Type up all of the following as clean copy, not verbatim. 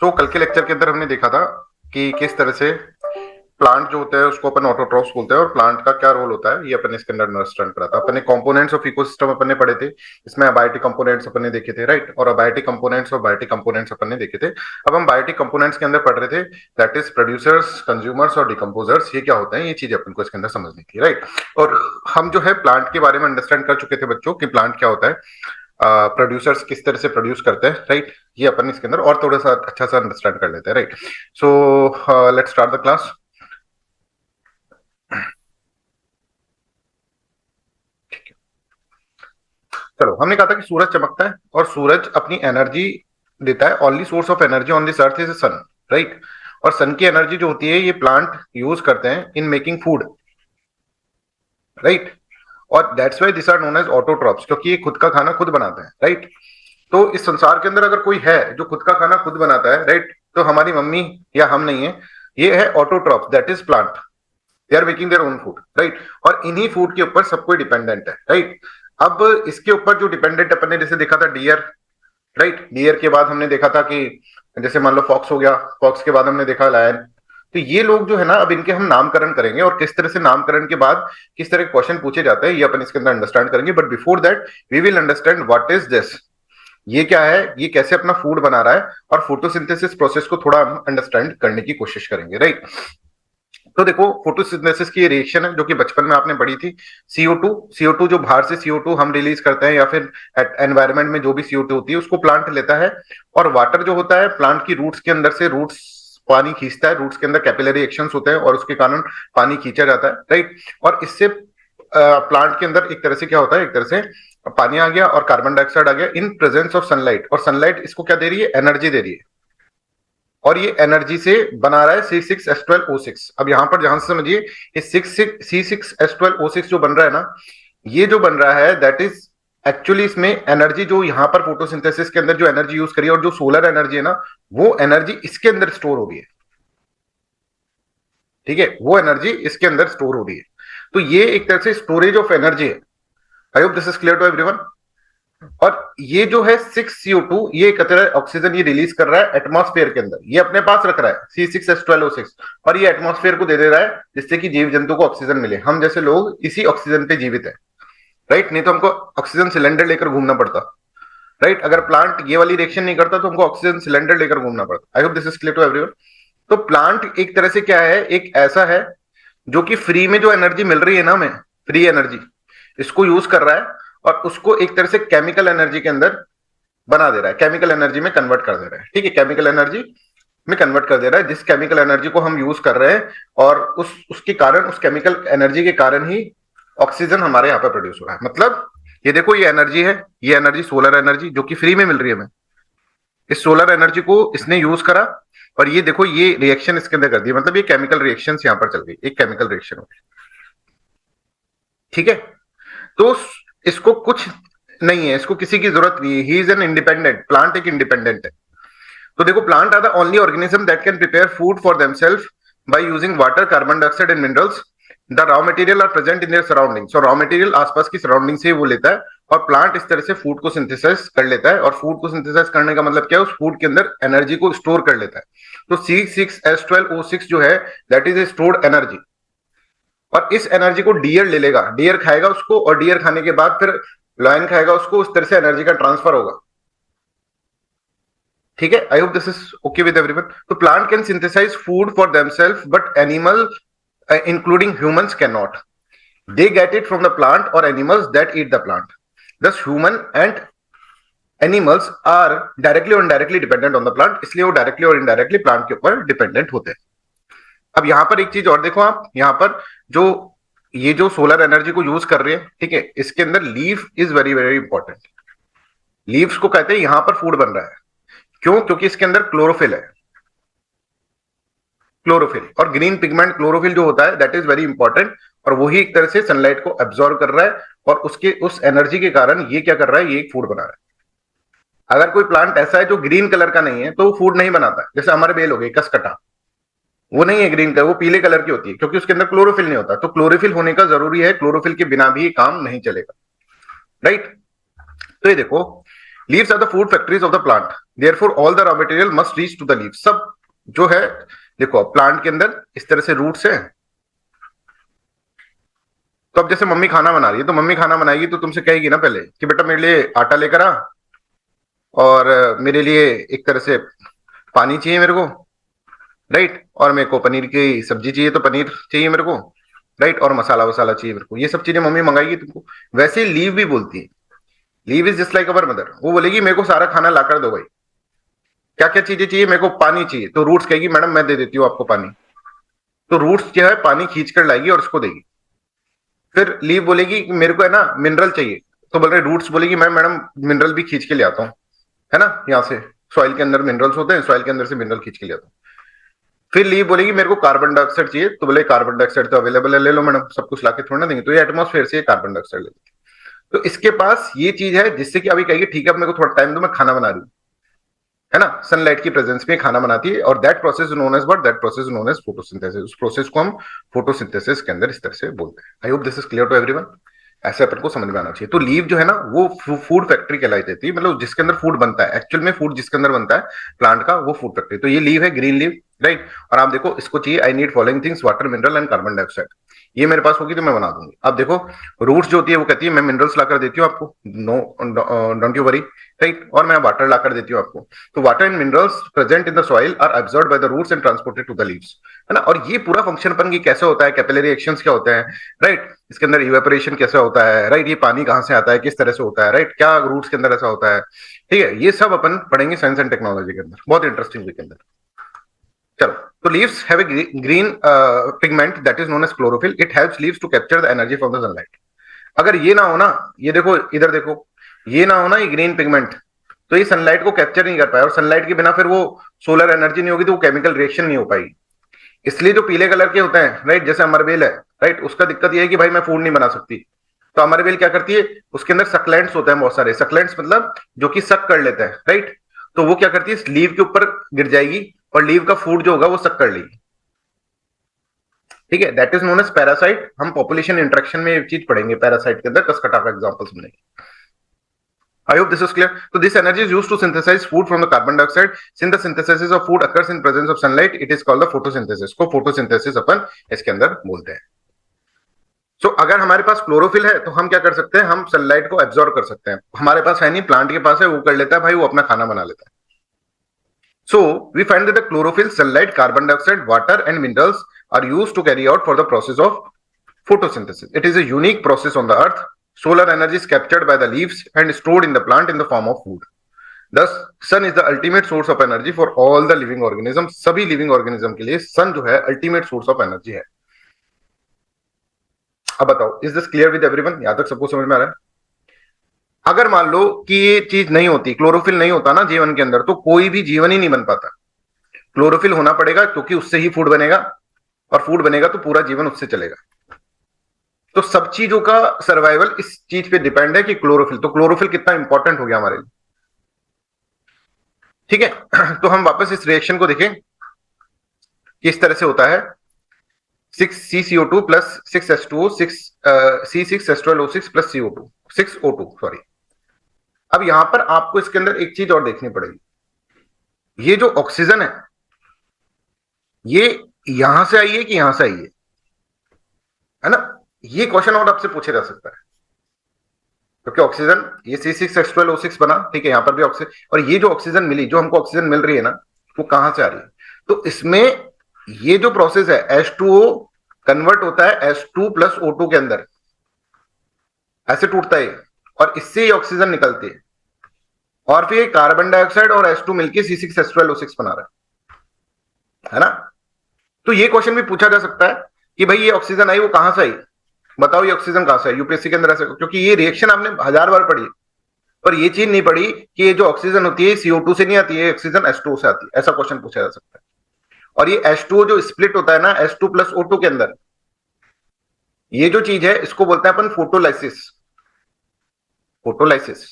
तो कल के लेक्चर के अंदर हमने देखा था कि किस तरह से प्लांट जो होता है उसको अपन ऑटोट्रॉफ्स बोलते हैं और प्लांट का क्या रोल होता है ये अपन इसके अंदर अंडरस्टैंड करा था। अपन ने कंपोनेंट्स ऑफ इकोसिस्टम अपन ने पढ़े थे, इसमें अबायोटिक कंपोनेंट्स अपन ने देखे थे, राइट। और अबायोटिक कंपोनेंट्स और बायोटिक कंपोनेंट्स अपन ने देखे थे। अब हम बायोटिक कंपोनेंट्स के अंदर पढ़ रहे थे, दैट इज प्रोड्यूसर्स, कंज्यूमर्स और डिकम्पोजर्स। ये क्या होते हैं, ये चीज अपन को इसके अंदर समझनी थी, राइट। और हम जो है प्लांट के बारे में अंडरस्टैंड कर चुके थे बच्चों कि प्लांट क्या होता है, प्रोड्यूसर्स किस तरह से प्रोड्यूस करते हैं, राइट। ये अपन इसके अंदर और थोड़ा सा अच्छा सा अंडरस्टैंड कर लेते हैं, right. So let's start the class. चलो, हमने कहा था कि सूरज चमकता है और सूरज अपनी एनर्जी देता है। Only source of energy on this earth is sun, right. और सन की एनर्जी जो होती है ये प्लांट यूज करते हैं इन मेकिंग फूड, राइट। और that's why this are known as autotrophs, क्योंकि ये खुद का खाना खुद बनाते हैं, राइट। तो इस संसार के अंदर अगर कोई है जो खुद का खाना खुद बनाता है, राइट, तो हमारी मम्मी या हम नहीं है, ये है autotrophs, that is plant. They are making their own food, right. और इन्हीं फूड के ऊपर सब कोई डिपेंडेंट है, राइट। अब इसके ऊपर जो डिपेंडेंट अपन ने जैसे देखा था डियर, राइट। डियर के बाद हमने देखा था कि जैसे मान लो फॉक्स हो गया, फॉक्स के बाद हमने देखा लायन। तो ये लोग जो है ना, अब इनके हम नामकरण करेंगे और किस तरह से नामकरण के बाद किस तरह के क्वेश्चन पूछे जाते हैं ये अपन इसके अंदर अंडरस्टैंड करेंगे। But before that we will understand what is this, ये क्या है, ये कैसे अपना फूड बना रहा है, और फोटोसिंथेसिस प्रोसेस को थोड़ा हम अंडरस्टैंड करने की कोशिश करेंगे, राइट। तो देखो, फोटोसिंथेसिस की रिएक्शन है जो कि बचपन में आपने पढ़ी थी। CO2 जो बाहर से CO2 हम रिलीज करते हैं या फिर एनवायरमेंट में जो भी CO2 होती है उसको प्लांट लेता है। और वाटर जो होता है प्लांट की रूट्स के अंदर से, रूट्स पानी खींचता है, रूट्स के अंदर कैपिलरी एक्शंस होते हैं और उसके कारण पानी खींचा जाता है, राइट। और इससे प्लांट के अंदर एक तरह से क्या होता है, एक तरह से पानी आ गया और कार्बन डाइऑक्साइड आ गया इन प्रेजेंस ऑफ सनलाइट, और सनलाइट इसको क्या दे रही है, एनर्जी दे रही है। और ये एनर्जी से बना रहा है C6H12O6। अब यहां पर ध्यान से समझिए, ये C6H12O6 जो बन रहा है ना, ये जो बन रहा है दैट इज एक्चुअली इसमें एनर्जी जो यहां पर फोटोसिंथेसिस के अंदर जो एनर्जी यूज करी है और जो सोलर एनर्जी है ना, वो एनर्जी इसके अंदर स्टोर हो रही है, ठीक है। वो एनर्जी इसके अंदर स्टोर हो रही है। तो ये एक तरह से स्टोरेज ऑफ एनर्जी है। I hope this is clear to everyone. और ये जो है 6CO2, ये एकत्र ऑक्सीजन ये रिलीज कर रहा है एटमॉस्फेयर के अंदर, ये अपने पास रख रहा है C6H12O6, और ये एटमॉस्फेयर को दे दे रहा है जिससे कि जीव जंतु को ऑक्सीजन मिले। हम जैसे लोग इसी ऑक्सीजन पे जीवित है, राइट। नहीं तो हमको ऑक्सीजन सिलेंडर लेकर घूमना पड़ता, राइट। अगर प्लांट ये वाली रिएक्शन नहीं करता तो हमको ऑक्सीजन सिलेंडर लेकर घूमना पड़ता। I hope this is clear to everyone. तो प्लांट एक तरह से क्या है, एक ऐसा है जो कि फ्री में जो एनर्जी मिल रही है ना, हमें फ्री एनर्जी, इसको यूज कर रहा है और उसको एक तरह से केमिकल एनर्जी के अंदर बना दे रहा है, केमिकल एनर्जी में कन्वर्ट कर दे रहा है, ठीक है। केमिकल एनर्जी में कन्वर्ट कर दे रहा है, जिस केमिकल एनर्जी को हम यूज कर रहे हैं, और उसके कारण, उस केमिकल एनर्जी के कारण ही ऑक्सीजन हमारे यहाँ पर प्रोड्यूस हो रहा है। मतलब ये देखो, ये एनर्जी है, ये एनर्जी सोलर एनर्जी जो कि फ्री में मिल रही है हमें, इस सोलर एनर्जी को इसने यूज करा और ये देखो ये रिएक्शन इसके अंदर कर दी। मतलब ये केमिकल रिएक्शन यहाँ पर चल गई, एक केमिकल रिएक्शन हो गई, ठीक है। तो इसको कुछ नहीं है, इसको किसी की जरूरत नहीं है, he is an independent, plant एक इंडिपेंडेंट है। तो देखो, plant are the only organism that can prepare food for themselves by using water, carbon dioxide and minerals. The raw material are present in their surroundings. और raw material आसपास की surrounding से वो लेता है और प्लांट इस तरह से फूड को सिंथेसाइज कर लेता है। और फूड को सिंथेसाइज करने का मतलब क्या है, उस फूड के अंदर एनर्जी को स्टोर कर लेता है। तो C6H12O6 जो है that is a stored energy, और इस एनर्जी को डियर ले लेगा, डियर खाएगा उसको, और डियर खाने के बाद फिर लायन खाएगा उसको, उस तरह से एनर्जी का ट्रांसफर होगा, ठीक है। I hope this is okay with everyone. तो plant can synthesise food for themself but animal including humans can not. They get it from the plant और animals that eat the plant. Thus human and animals are directly और indirectly dependent on the plant, इसलिए वो directly और indirectly plant के ऊपर dependent होते हैं। अब यहां पर एक चीज और देखो आप, यहां पर जो ये जो सोलर एनर्जी को यूज कर रहे हैं, ठीक है, इसके अंदर leaf is very very important. Leaves को कहते हैं यहां पर फूड बन रहा है, क्यों, क्योंकि इसके अंदर क्लोरोफिल है, क्लोरोफिल। और ग्रीन पिगमेंट क्लोरोफिल जो होता है दैट इज वेरी इंपॉर्टेंट, और वही एक तरह से सनलाइट को एब्जॉर्ब कर रहा है, और उसके उस एनर्जी के कारण ये क्या कर रहा है, ये एक फूड बना रहा है। अगर कोई प्लांट ऐसा है जो ग्रीन कलर का नहीं है तो वो फूड नहीं बनाता है। जैसे हमारे बेल हो गई कसकटा, वो नहीं है ग्रीन कलर, वो पीले कलर की होती है, क्योंकि उसके अंदर क्लोरोफिल नहीं होता। तो क्लोरोफिल होने का जरूरी है, क्लोरोफिल के बिना भी काम नहीं चलेगा, राइट। तो ये देखो, leaves are the food factories of the plant. Therefore all the raw material must reach to the leave. सब जो है, देखो प्लांट के अंदर इस तरह से रूट्स है। तो अब जैसे मम्मी खाना बना रही है, तो मम्मी खाना बनाएगी तो तुमसे कहेगी ना पहले कि बेटा मेरे लिए आटा लेकर आ, और मेरे लिए एक तरह से पानी चाहिए मेरे को, राइट, और मेरे को पनीर की सब्जी चाहिए तो पनीर चाहिए मेरे को, राइट, और मसाला वसाला चाहिए मेरे को। ये सब चीजें मम्मी मंगाएगी तुमको। वैसे ही लीव भी बोलती है। Leave is just like our mother. वो बोलेगी मेरे को सारा खाना ला कर दो भाई, क्या क्या चीजें चाहिए, मेरे को पानी चाहिए, तो रूट्स कहेगी मैडम मैं दे देती हूँ आपको पानी। तो रूट्स जो है पानी खींच कर लाएगी और उसको देगी। फिर लीव बोलेगी कि मेरे को है ना मिनरल चाहिए, तो बोल रहे रूट्स बोलेगी मैं मैडम मिनरल भी खींच के ले आता हूँ, है ना, यहाँ से सॉइल के अंदर मिनरल्स होते हैं, सॉइल के अंदर से मिनरल खींच के ले आता हूँ। फिर लीव बोलेगी मेरे को कार्बन डाइऑक्साइड चाहिए, तो बोले कार्बन डाइऑक्साइड तो अवेलेबल है, ले लो मैडम, सब कुछ लाके थोड़ा ना देंगे, तो ये एटमॉस्फेयर से कार्बन डाइऑक्साइड लेते। तो इसके पास ये चीज है जिससे कि अभी कहेगी ठीक है अब मेरे को थोड़ा टाइम दो, मैं खाना बना रही हूँ, है ना, सनलाइट की प्रेजेंस में खाना बनाती है। और that process known as what, that process known as photosynthesis. उस प्रोसेस को हम फोटोसिंथेसिस के अंदर इस तरह से बोलते हैं। I hope this is clear to everyone. ऐसे अपन को समझ में आना चाहिए। तो लीव जो है ना वो फूड फैक्ट्री कहलाई जाती है, मतलब जिसके अंदर फूड बनता है, एक्चुअल में फूड जिसके अंदर बनता है प्लांट का, वो फूड फैक्ट्री। तो ये लीव है, ग्रीन लीव, राइट। और आप देखो इसको चाहिए I need following things, water, mineral and carbon dioxide. ये मेरे पास होगी तो मैं बना दूंगी। अब देखो रूट्स जो होती है वो कहती है मैं मिनरल्स लाकर देती हूँ आपको, no don't you worry, right, और मैं वाटर लाकर देती हूँ आपको। तो water and minerals present in the soil are absorbed by the roots and transported to the leaves, है ना। और ये पूरा फंक्शन अपन की कैसे होता है, कैपिलरी एक्शंस क्या होते हैं, राइट, इसके अंदर इवेपोरेशन कैसे होता है, राइट, ये पानी कहाँ से आता है, किस तरह से होता है, राइट, क्या रूट्स के अंदर ऐसा होता है, ठीक है, ये सब अपन पढ़ेंगे साइंस एंड टेक्नोलॉजी के अंदर, बहुत इंटरेस्टिंग वीक के अंदर। चलो, तो leaves have a green pigment that is known as chlorophyll. It helps leaves to capture the energy from the sunlight. अगर ये ना हो ना, ये देखो इधर देखो, ये ना हो ना ये ग्रीन पिगमेंट, तो ये सनलाइट को कैप्चर नहीं कर पाया, और सनलाइट के बिना फिर वो सोलर एनर्जी नहीं होगी तो वो केमिकल रिएक्शन नहीं हो पाएगी। इसलिए जो पीले कलर के होते हैं, राइट, जैसे अमरबेल है, राइट, उसका दिक्कत ये है कि भाई मैं फूड नहीं बना सकती। तो अमरबेल क्या करती है, उसके अंदर सक्लेंट्स होते हैं बहुत सारे, सक्लेंट्स मतलब जो कि सक कर लेते हैं, राइट। तो वो क्या करती है, लीव के ऊपर गिर जाएगी और लीव का फूड जो होगा वो सक कर लेगी, ठीक है। That is known as parasite. हम पॉपुलेशन इंटरेक्शन में ये चीज पढ़ेंगे, पैरासाइट के अंदर कसकटा का एग्जांपल सुनेंगे। I hope this is clear. So this energy is used to synthesize food from the carbon dioxide. Since the synthesis of food occurs in presence of sunlight, it is called the photosynthesis. को photosynthesis अपन इसके अंदर बोलते हैं। So अगर हमारे पास chlorophyll है तो हम क्या कर सकते हैं, हम सनलाइट को एब्जॉर्ब कर सकते हैं। हमारे पास है नहीं, प्लांट के पास है, वो कर लेता है भाई, वो अपना खाना बना लेता है। So we find that the chlorophyll, sunlight, carbon dioxide, water and minerals are used to carry out for the process of photosynthesis. It is a unique process on the earth. Solar energy is captured by the leaves and stored in the plant in the form of food. Thus, sun is the ultimate source of energy for all the living organisms. सभी living organism के लिए sun जो है ultimate source of energy है। अब बताओ, is this clear with everyone? यहाँ तक सबको समझ में आ रहा है? अगर मान लो कि ये चीज नहीं होती, क्लोरोफिल नहीं होता ना जीवन के अंदर, तो कोई भी जीवन ही नहीं बन पाता। क्लोरोफिल होना पड़ेगा क्योंकि उससे ही फूड बनेगा, और फूड बनेगा तो पूरा जीवन उससे चलेगा। तो सब चीजों का सर्वाइवल इस चीज पे डिपेंड है कि क्लोरोफिल, तो क्लोरोफिल कितना इंपॉर्टेंट हो गया हमारे लिए, ठीक है। तो हम वापस इस रिएक्शन को देखें कि इस तरह से होता है, 6CCO2 plus 6H2O, 6C6H12O6 plus CO2, 6O2 sorry. अब यहां पर आपको इसके अंदर एक चीज और देखनी पड़ेगी। ये जो ऑक्सीजन है ये यहां से आई है कि यहां से आई है ना, ये क्वेश्चन और आपसे पूछा जा सकता है। क्योंकि ऑक्सीजन ये C6H12O6 बना, ठीक है, यहां पर भी ऑक्सीजन, और ये जो ऑक्सीजन मिली, जो हमको ऑक्सीजन मिल रही है ना, वो कहां से आ रही है। तो इसमें ये जो प्रोसेस है H2O कन्वर्ट होता है H2 प्लस O2 के अंदर, ऐसे टूटता है, और इससे ही ऑक्सीजन निकलती है, और फिर कार्बन डाइऑक्साइड और H2 मिलकर C6H12O6 बना रहा है ना। तो ये क्वेश्चन भी पूछा जा सकता है कि भाई ये ऑक्सीजन आई वो कहां से आई, बताओ ये ऑक्सीजन कहां से आई, यूपीएससी के अंदर ऐसे, क्योंकि ये रिएक्शन आपने 1000 बार पढ़ी, पर ये चीज नहीं पढ़ी कि ये जो ऑक्सीजन होती है CO2 से नहीं आती है, ऑक्सीजन H2O से आती है, ऐसा क्वेश्चन पूछा जा सकता है। और ये H2O जो स्प्लिट होता है ना H2 प्लस O2 के अंदर, ये जो चीज है इसको बोलते हैं अपन फोटोलाइसिस। फोटोलाइसिस,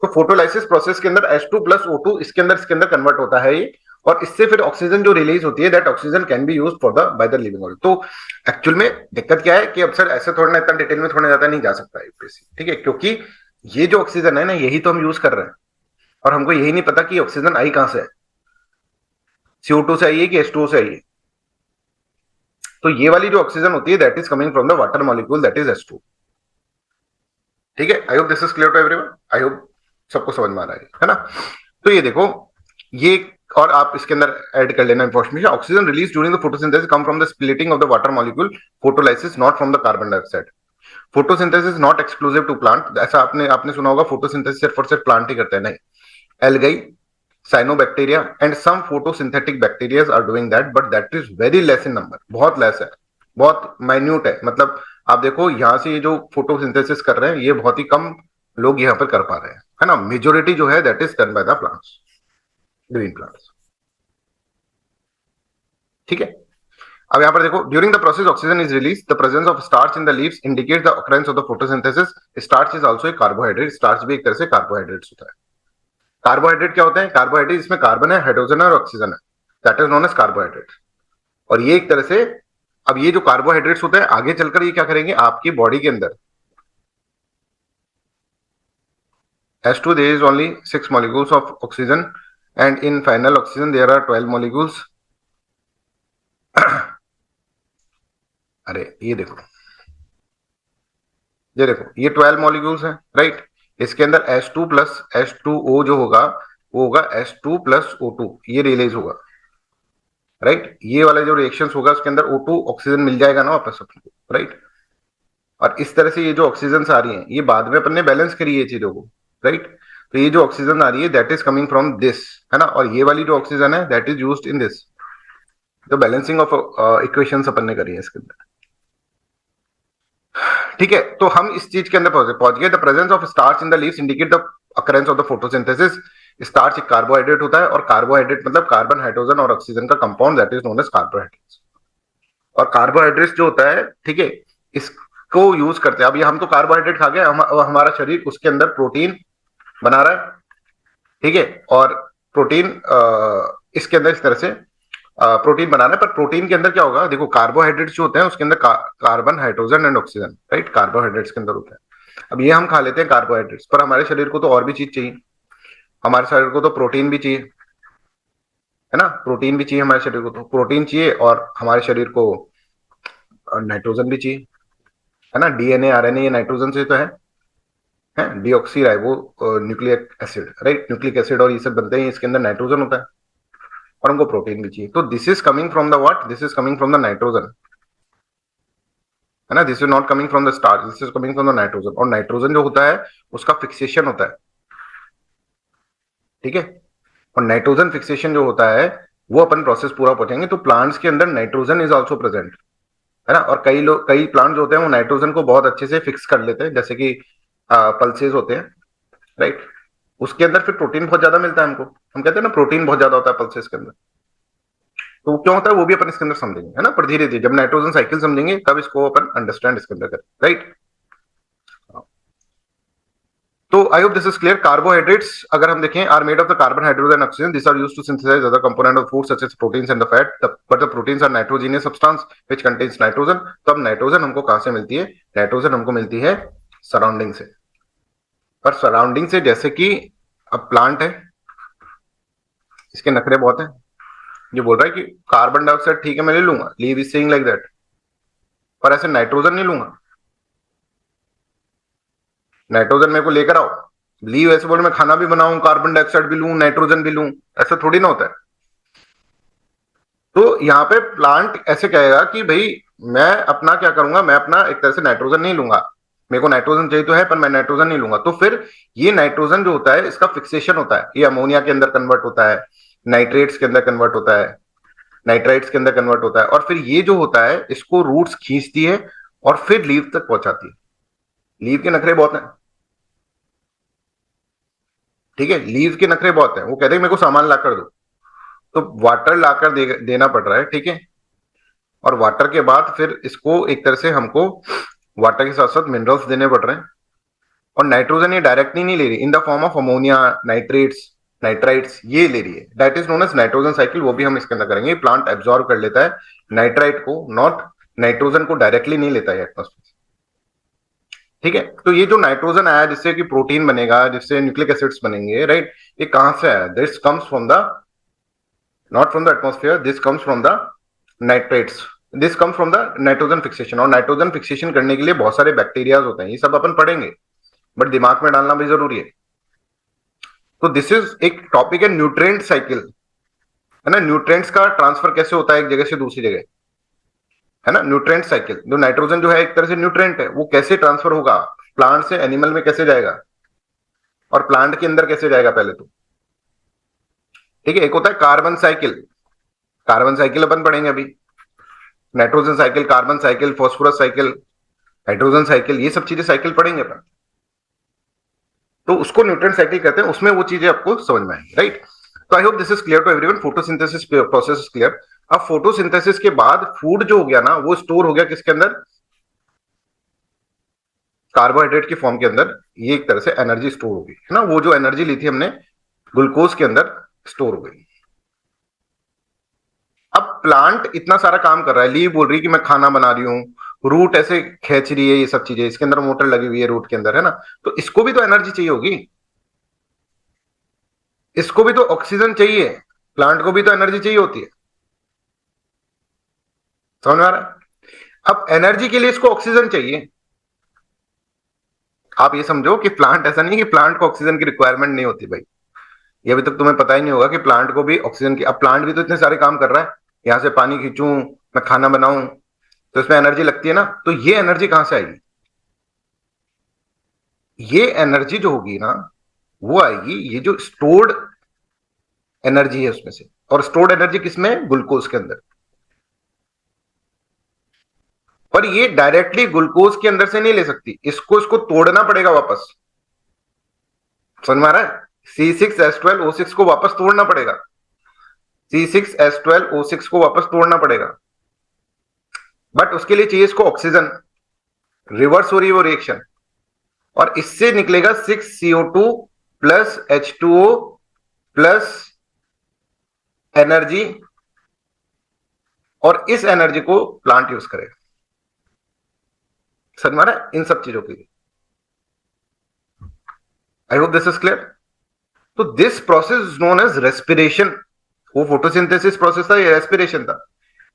तो फोटोलाइसिस प्रोसेस के अंदर H2 प्लस O2 इसके अंदर कन्वर्ट होता है ये, और इससे फिर ऑक्सीजन जो रिलीज होती है, that oxygen can be used for the by the living organ. तो एक्चुअल में दिक्कत क्या है कि अब सर ऐसे थोड़ा ना इतना डिटेल में थोड़ा ज्यादा नहीं जा सकता है यूपीएससी, ठीक है, क्योंकि ये जो ऑक्सीजन है ना यही तो हम यूज कर रहे हैं, और हमको यही नहीं पता कि ऑक्सीजन आई कहां से है, CO2 से आई है कि H2O से आई है। तो ये वाली जो ऑक्सीजन होती है that is coming from the water molecule that is H2। ठीक है, I hope this is clear to everyone, I hope सबको समझ में आ रहा है ना। तो ये देखो, ये और आप इसके अंदर ऐड कर लेना information, oxygen release during the photosynthesis come from the splitting of the water molecule, photolysis, not from the carbon dioxide. Photosynthesis not exclusive to plant, ऐसा आपने आपने सुना होगा फोटोसिंथेसिस सिर्फ और सिर्फ प्लांट ही करते हैं, नहीं, algae, cyanobacteria and some photosynthetic bacteria are doing that, but that is very less in number, बहुत लेस है, बहुत माइन्यूट है। मतलब आप देखो यहां से ये जो फोटोसिंथेसिस कर रहे हैं ये बहुत ही कम लोग यहाँ पर कर पा रहे हैं, है ना। मेजोरिटी जो है that is done by the plants, living plants. ठीक है, अब यहाँ पर देखो, during the process oxygen is release, the presence of starch in the leaves indicate the occurrence of the photosynthesis. Starch is also a carbohydrate, starch भी एक तरह से कार्बोहाइड्रेट्स होता है। कार्बोहाइड्रेट क्या होते हैं? कार्बोहाइड्रेट इसमें कार्बन है, हाइड्रोजन है और ऑक्सीजन है, that is known as carbohydrate. और ये एक तरह से, अब ये जो कार्बोहाइड्रेट्स होते हैं आगे चलकर ये क्या करेंगे आपकी बॉडी के अंदर, H2 there is only 6 molecules of oxygen and in final oxygen there are 12 molecules। अरे ये देखो ये 12 मॉलिक्यूल्स हैं, राइट। इसके अंदर H2 प्लस H2O जो होगा वो होगा H2 प्लस O2, ये रिलीज होगा, राइट। ये वाला जो रिएक्शंस होगा उसके अंदर O2 ऑक्सीजन मिल जाएगा ना वापस सबको, राइट। और इस तरह से ये जो ऑक्सीजन आ रही है ये बाद में अपन ने बैलेंस करी है चीजों को, राइट। तो ये जो ऑक्सीजन आ रही है that is coming from this, है ना। और ये वाली जो ऑक्सीजन है that is used in this, तो बैलेंसिंग ऑफ इक्वेशंस अपन ने करी है इसके अंदर। ठीक है, तो हम इस चीज के अंदर पहुंच गए। The presence of starch in the leaves indicate the occurrence of the photosynthesis. Starch एक कार्बोहाइड्रेट होता है और कार्बोहाइड्रेट मतलब कार्बन, हाइड्रोजन और ऑक्सीजन का compound that is known as carbohydrates. और कार्बोहाइड्रेट्स जो होता है, ठीक है, इसको यूज करते हैं। अब ये हम तो कार्बोहाइड्रेट खा गए, हमारा शरीर उसके अंदर प्रोटीन बना रहा है, ठीक है। और प्रोटीन इसके अंदर इस तरह से प्रोटीन बनाना है, पर प्रोटीन के अंदर क्या होगा, देखो कार्बोहाइड्रेट्स जो होते हैं उसके अंदर carbon, hydrogen and oxygen, right, carbohydrates के अंदर होता है। अब ये हम खा लेते हैं कार्बोहाइड्रेट्स, पर हमारे शरीर को तो और भी चीज चाहिए, हमारे शरीर को तो प्रोटीन भी चाहिए, है ना, प्रोटीन भी चाहिए हमारे शरीर को, तो प्रोटीन चाहिए और हमारे शरीर को नाइट्रोजन भी चाहिए, है ना। DNA RNA ये नाइट्रोजन से तो है deoxy ribo nucleic acid, right, nucleic acid और ये सब बनते हैं, इसके अंदर नाइट्रोजन होता है और हमको प्रोटीन भी चाहिए। तो this is coming from the what, this is coming from the nitrogen, है ना। This is not coming from the starch, this is coming from the nitrogen. और नाइट्रोजन जो होता है उसका फिक्सेशन होता है, ठीक है। और नाइट्रोजन फिक्सेशन जो होता है वो अपन प्रोसेस पूरा पहुंचेंगे। तो प्लांट्स के अंदर नाइट्रोजन इज ऑल्सो प्रेजेंट, है ना। और कई प्लांट जो होते हैं वो नाइट्रोजन को बहुत अच्छे से फिक्स कर लेते हैं, जैसे कि पल्सेस होते हैं, राइट। उसके अंदर फिर प्रोटीन बहुत ज्यादा मिलता है हमको, हम कहते हैं ना प्रोटीन बहुत ज्यादा होता है पल्सेस के अंदर। तो क्यों होता है वो भी अपन इसके अंदर समझेंगे, है ना। पर धीरे धीरे जब नाइट्रोजन साइकिल समझेंगे तब इसको अपन अंडरस्टैंड इसके अंदर करें, राइट। तो I hope this is clear. Carbohydrates अगर हम देखें are made of the carbon, hydrogen, oxygen, this are used to synthesize other component of food such as proteins and the fat, but the proteins are nitrogenous substance which contains nitrogen. तो अब nitrogen हमको कहां से मिलती है? Nitrogen हमको मिलती है सराउंडिंग से। पर सराउंडिंग से जैसे कि अब प्लांट है, इसके नखरे बहुत है, ये बोल रहा है कि कार्बन डाइऑक्साइड ठीक है मैं ले लूंगा, leave is saying like that, पर ऐसे नाइट्रोजन नहीं लूंगा। नाइट्रोजन मेरे को लेकर आओ, लीव ऐसे बोले मैं खाना भी बनाऊं, कार्बन डाइऑक्साइड भी लूं, नाइट्रोजन भी लूं, ऐसा थोड़ी ना होता है। तो यहाँ पे प्लांट ऐसे कहेगा कि भाई मैं अपना क्या करूंगा, मैं अपना एक तरह से नाइट्रोजन नहीं लूंगा, मेरे को नाइट्रोजन चाहिए तो है पर मैं नाइट्रोजन नहीं लूंगा। तो फिर ये नाइट्रोजन जो होता है इसका फिक्सेशन होता है, ये अमोनिया के अंदर कन्वर्ट होता है, नाइट्रेट्स के अंदर कन्वर्ट होता है, नाइट्राइट्स के अंदर कन्वर्ट होता है, और फिर ये जो होता है इसको रूट्स खींचती है और फिर लीव तक पहुंचाती है। लीव के नखरे बहुत हैं, ठीक है, लीव के नखरे बहुत हैं। वो कहते हैं मेरे को सामान ला कर दो, तो वाटर लाकर देना पड़ रहा है, ठीक है। और वाटर के बाद फिर इसको एक तरह से हमको वाटर के साथ साथ मिनरल्स देने पड़ रहे हैं। और नाइट्रोजन ये डायरेक्टली नहीं ले रही, in the form of ammonia, nitrates, nitrites ये ले रही है, that is known as nitrogen cycle. वो भी हम इसके अंदर करेंगे। प्लांट एब्जॉर्ब कर लेता है नाइट्राइट को, नॉट नाइट्रोजन को डायरेक्टली नहीं लेता है एटमोस्फेयर। ठीक है, तो ये जो नाइट्रोजन आया जिससे कि प्रोटीन बनेगा, जिससे न्यूक्लिक एसिड्स बनेंगे, राइट, ये कहां से आया? This comes from the, not from the atmosphere, this comes from the nitrates, this comes from the nitrogen fixation. और नाइट्रोजन फिक्सेशन करने के लिए बहुत सारे बैक्टीरियाज होते हैं, ये सब अपन पढ़ेंगे, बट दिमाग में डालना भी जरूरी है। तो दिस इज एक टॉपिक है न्यूट्रिएंट साइकिल, है ना, न्यूट्रिएंट्स का ट्रांसफर कैसे होता है एक जगह से दूसरी जगह, है ना, न्यूट्रिएंट साइकिल। जो नाइट्रोजन जो है एक तरह से न्यूट्रिएंट है, वो कैसे ट्रांसफर होगा, प्लांट से एनिमल में कैसे जाएगा, और प्लांट के अंदर कैसे जाएगा पहले तो, ठीक है। एक होता है कार्बन साइकिल, कार्बन साइकिल अपन पढ़ेंगे अभी, nitrogen cycle, carbon cycle, phosphorus cycle, hydrogen cycle, ये सब चीजें साइकिल पढ़ेंगे अपन, तो उसको न्यूट्रिएंट साइकिल कहते हैं, उसमें वो चीजें आपको समझ में आएंगी, राइट। तो I hope this is clear to everyone, photosynthesis process is clear. अब फोटोसिंथेसिस के बाद फूड जो हो गया ना, वो स्टोर हो गया किसके अंदर? कार्बोहाइड्रेट की फॉर्म के अंदर। ये एक तरह से एनर्जी स्टोर हो गई, है ना, वो जो एनर्जी ली थी हमने ग्लूकोज के अंदर स्टोर हो गई। अब प्लांट इतना सारा काम कर रहा है, लीव बोल रही है कि मैं खाना बना रही हूँ, रूट ऐसे खींच रही है, ये सब चीजें, इसके अंदर मोटर लगी हुई है रूट के अंदर, है ना, तो इसको भी तो एनर्जी चाहिए होगी, इसको भी तो ऑक्सीजन चाहिए, प्लांट को भी तो एनर्जी चाहिए होती है, समझ में आ रहा है? अब एनर्जी के लिए इसको ऑक्सीजन चाहिए। आप ये समझो कि प्लांट ऐसा नहीं है कि प्लांट को ऑक्सीजन की रिक्वायरमेंट नहीं होती भाई, ये अभी तक तुम्हें पता ही नहीं होगा कि प्लांट को भी ऑक्सीजन की, अब प्लांट भी तो इतने सारे काम कर रहा है, यहां से पानी खींचूं, मैं खाना बनाऊं, तो इसमें एनर्जी लगती है ना, तो ये एनर्जी कहां से आएगी? ये एनर्जी जो होगी ना, वो आएगी, ये जो स्टोर्ड एनर्जी है उसमें से, और स्टोर्ड एनर्जी किसमें? ग्लूकोज के अंदर। पर ये डायरेक्टली ग्लूकोज के अंदर से नहीं ले सकती, इसको तोड़ना पड़ेगा वापस, समझ में आ रहा है? C6H12O6 को वापस तोड़ना पड़ेगा, C6H12O6 को वापस तोड़ना पड़ेगा, बट उसके लिए चाहिए इसको ऑक्सीजन, रिवर्स हो रही है वो रिएक्शन, और इससे निकलेगा 6CO2 plus H2O plus energy, और इस एनर्जी को प्लांट यूज करेगा, समझ में आ रहा है? इन सब चीजों के लिए, I hope this is clear. तो this process is known as respiration. वो फोटोसिंथेसिस प्रोसेस था, ये रेस्पिरेशन था,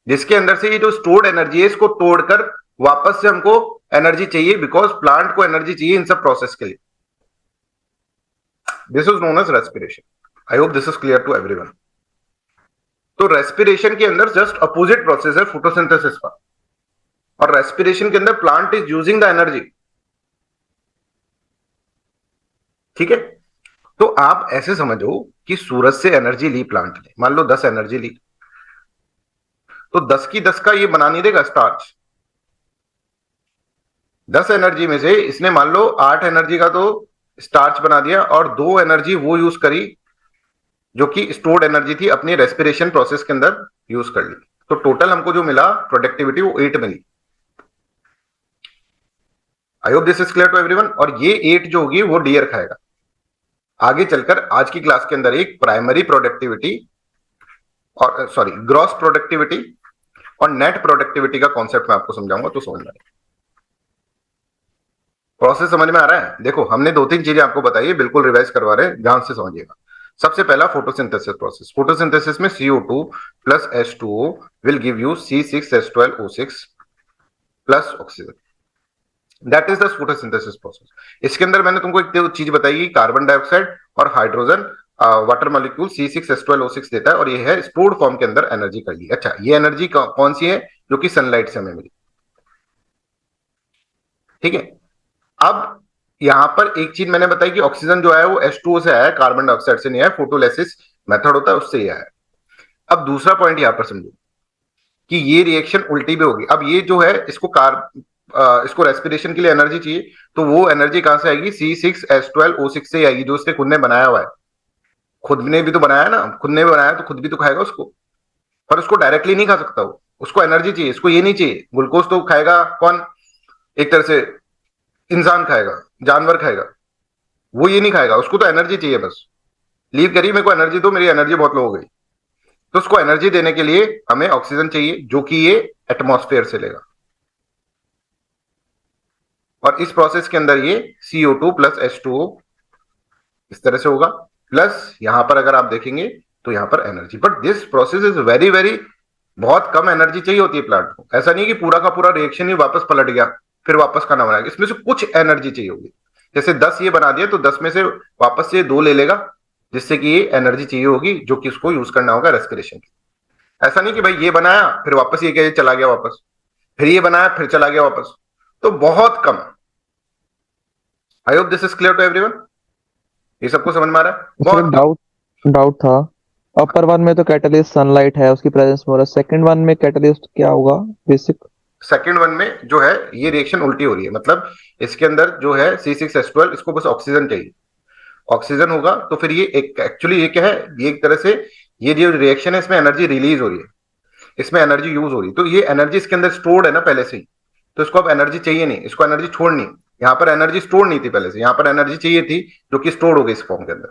जिसके अंदर से ये जो स्टोर्ड एनर्जी है इसको तोड़कर वापस से हमको एनर्जी चाहिए, बिकॉज प्लांट को एनर्जी चाहिए इन सब प्रोसेस के लिए। This is known as respiration. I hope this is clear to everyone. तो रेस्पिरेशन के अंदर जस्ट अपोजिट प्रोसेस है फोटोसिंथेसिस का, और रेस्पिरेशन के अंदर plant is using the energy, ठीक है। तो आप ऐसे समझो कि सूरज से एनर्जी ली प्लांट ने, मान लो 10 एनर्जी ली, तो 10 की 10 का ये बना नहीं देगा स्टार्च। 10 एनर्जी में से इसने मान लो 8 एनर्जी का तो स्टार्च बना दिया, और 2 एनर्जी वो यूज करी जो कि स्टोर्ड एनर्जी थी, अपनी रेस्पिरेशन प्रोसेस के अंदर यूज कर ली। तो टोटल हमको जो मिला प्रोडक्टिविटी वो 8 मिली। I hope this is clear to everyone. और ये 8 जो होगी वो डियर खाएगा। आगे चलकर आज की क्लास के अंदर एक प्राइमरी प्रोडक्टिविटी और सॉरी ग्रॉस प्रोडक्टिविटी और नेट प्रोडक्टिविटी का कॉन्सेप्ट मैं आपको समझाऊंगा, तो समझ में आएगा। प्रोसेस समझ में आ रहा है? देखो हमने 2-3 चीजें आपको बताई है, बिल्कुल रिवाइज करवा रहे हैं, ध्यान से समझिएगा। सबसे पहला फोटोसिंथेसिस प्रोसेस, फोटोसिंथेसिस में CO2 plus H2O will give you C6H12O6 plus oxygen, that is the photosynthesis process. इसके अंदर मैंने तुमको एक चीज बताई, कार्बन डाइऑक्साइड और हाइड्रोजन वाटर मॉलिक्यूल C6H12O6 देता है, और ये है स्टोर्ड फॉर्म के अंदर एनर्जी कर ली। अच्छा, ये एनर्जी कौन सी है? जो कि सनलाइट से हमें मिली, ठीक है। अब यहां पर एक चीज मैंने बताई कि ऑक्सीजन जो है वो H2O से आया है, कार्बन डाइऑक्साइड से नहीं आया, फोटोलिसिस मेथड होता है उससे ही आया है। अब दूसरा पॉइंट यहां पर समझो कि ये रिएक्शन उल्टी भी होगी। अब ये जो है इसको रेस्पिरेशन के लिए एनर्जी चाहिए, तो वो एनर्जी कहां से आएगी? C6H12O6 से आएगी, जो उसने खुद ने बनाया हुआ है। खुद ने भी तो बनाया ना, खुद ने भी बनाया तो खुद भी तो खाएगा उसको, पर उसको डायरेक्टली नहीं खा सकता वो, उसको एनर्जी चाहिए, इसको ये नहीं चाहिए। ग्लूकोज तो खाएगा कौन? एक तरह से इंसान खाएगा, जानवर खाएगा, वो ये नहीं खाएगा, उसको तो एनर्जी चाहिए बस। लीव करिए, मेरे को एनर्जी दो, मेरी एनर्जी बहुत लो हो गई। तो उसको एनर्जी देने के लिए हमें ऑक्सीजन चाहिए, जो कि ये एटमॉस्फेयर से लेगा। और इस प्रोसेस के अंदर ये CO2 प्लस H2O इस तरह से होगा, प्लस यहां पर अगर आप देखेंगे तो यहां पर energy, but this process is very very, बहुत कम एनर्जी चाहिए होती है प्लांट को। ऐसा नहीं कि पूरा का पूरा रिएक्शन ही वापस पलट गया फिर वापस खाना बनाएगा, इसमें से कुछ एनर्जी चाहिए होगी। जैसे 10 ये बना दिया तो 10 में से वापस से 2 ले लेगा, जिससे कि ये एनर्जी चाहिए होगी जो कि उसको यूज करना होगा रेस्पिरेशन की। ऐसा नहीं कि भाई ये बनाया फिर वापस ये क्या चला गया वापस, फिर ये बनाया फिर चला गया वापस, तो बहुत कम। I hope this is clear to everyone. ये सबको समझ में आ रहा है? सर एक बहुत कम। डाउट डाउट था। अपर वन में तो कैटलिस्ट सनलाइट है, उसकी प्रेजेंस में हो रहा है, सेकंड वन में कैटलिस्ट क्या होगा? बेसिक। सेकंड वन में जो है ये रिएक्शन उल्टी हो रही है, मतलब इसके अंदर जो है C6H12, इसको बस ऑक्सीजन चाहिए। ऑक्सीजन होगा तो फिर ये एक एक्चुअली ये क्या है, ये एक तरह से ये जो रिएक्शन है इसमें एनर्जी रिलीज हो रही है, इसमें एनर्जी यूज हो रही है, तो ये एनर्जी इसके अंदर स्टोर्ड है ना पहले से ही, तो इसको अब एनर्जी चाहिए नहीं, इसको एनर्जी छोड़नी। यहाँ पर एनर्जी स्टोर नहीं थी पहले से, यहाँ पर एनर्जी चाहिए थी जो कि स्टोर हो गई इस फॉर्म के अंदर।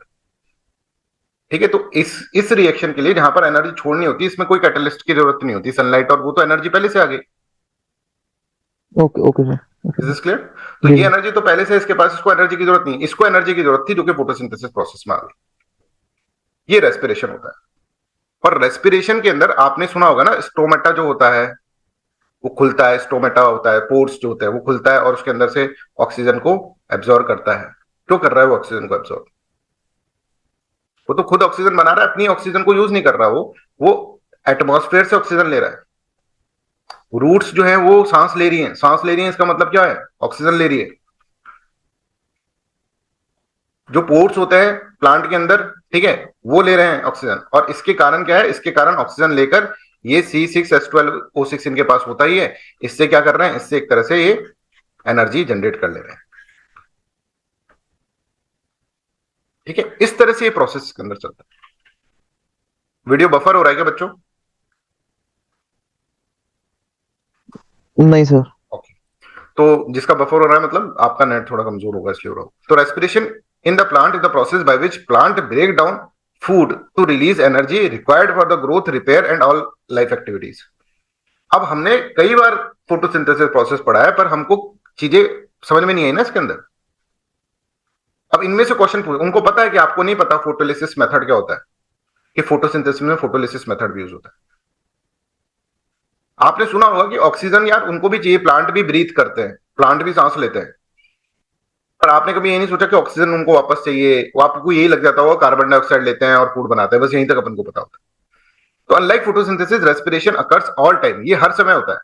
ठीक है, तो इस रिएक्शन के लिए जहां पर एनर्जी छोड़नी होती है इसमें कोई कैटलिस्ट की जरूरत नहीं होती, सनलाइट और वो तो एनर्जी पहले से आ गई। Okay okay sir. Okay is sir. This clear? तो जी ये जी। एनर्जी तो पहले से इसके पास, इसको एनर्जी की जरूरत नहीं, इसको एनर्जी की जरूरत थी जो कि फोटोसिंथेसिस प्रोसेस में आ गई। ये रेस्पिरेशन होता है। और रेस्पिरेशन के अंदर आपने सुना होगा ना, स्टोमेटा जो होता है वो खुलता है, स्टोमेटा होता है, पोर्स जो होता है वो खुलता है और उसके अंदर से ऑक्सीजन को एब्जॉर्ब करता है। क्यों कर रहा है वो ऑक्सीजन को एब्जॉर्ब? वो तो खुद ऑक्सीजन बना रहा है, अपनी ऑक्सीजन को यूज नहीं कर रहा, वो एटमॉस्फेयर से ऑक्सीजन ले रहा है। रूट्स जो है वो सांस ले रही हैं, सांस ले रही हैं इसका मतलब क्या है, ऑक्सीजन ले रही है। जो पोर्स होते हैं प्लांट के अंदर, ठीक है, वो ले रहे हैं ऑक्सीजन, और इसके कारण क्या है, इसके कारण ऑक्सीजन लेकर ये C6H12O6 इनके पास होता ही है, इससे क्या कर रहे हैं, इससे एक तरह से ये एनर्जी जनरेट कर ले रहे हैं। ठीक है, इस तरह से ये प्रोसेस के अंदर चलता है। वीडियो बफर हो रहा है क्या बच्चों? नहीं सर। ओके। तो जिसका बफर हो रहा है मतलब आपका नेट थोड़ा कमजोर होगा इसलिए हो रहा हो। तो respiration in the plant is the process by which plant break down food to release energy required for the growth, repair and all life activities. अब हमने कई बार फोटोसिंथेसिस प्रोसेस पढ़ा है पर हमको चीजें समझ में नहीं आई ना इसके अंदर। अब इनमें से क्वेश्चन पूछ, उनको पता है कि आपको नहीं पता फोटोलिसिस मेथड क्या होता है, कि फोटोसिंथेसिस में फोटोलिसिस मेथड भी यूज होता है। आपने सुना होगा कि ऑक्सीजन यार उनको भी चाहिए, प्लांट भी ब्रीथ करते हैं, प्लांट भी सांस लेते हैं, पर आपने कभी ये नहीं सोचा कि ऑक्सीजन उनको वापस चाहिए, वो आपको यही लग जाता होगा कार्बन डाइऑक्साइड लेते हैं और फूड बनाते हैं, बस यहीं तक अपन को पता होता है। तो unlike photosynthesis respiration occurs all time, ये हर समय होता है।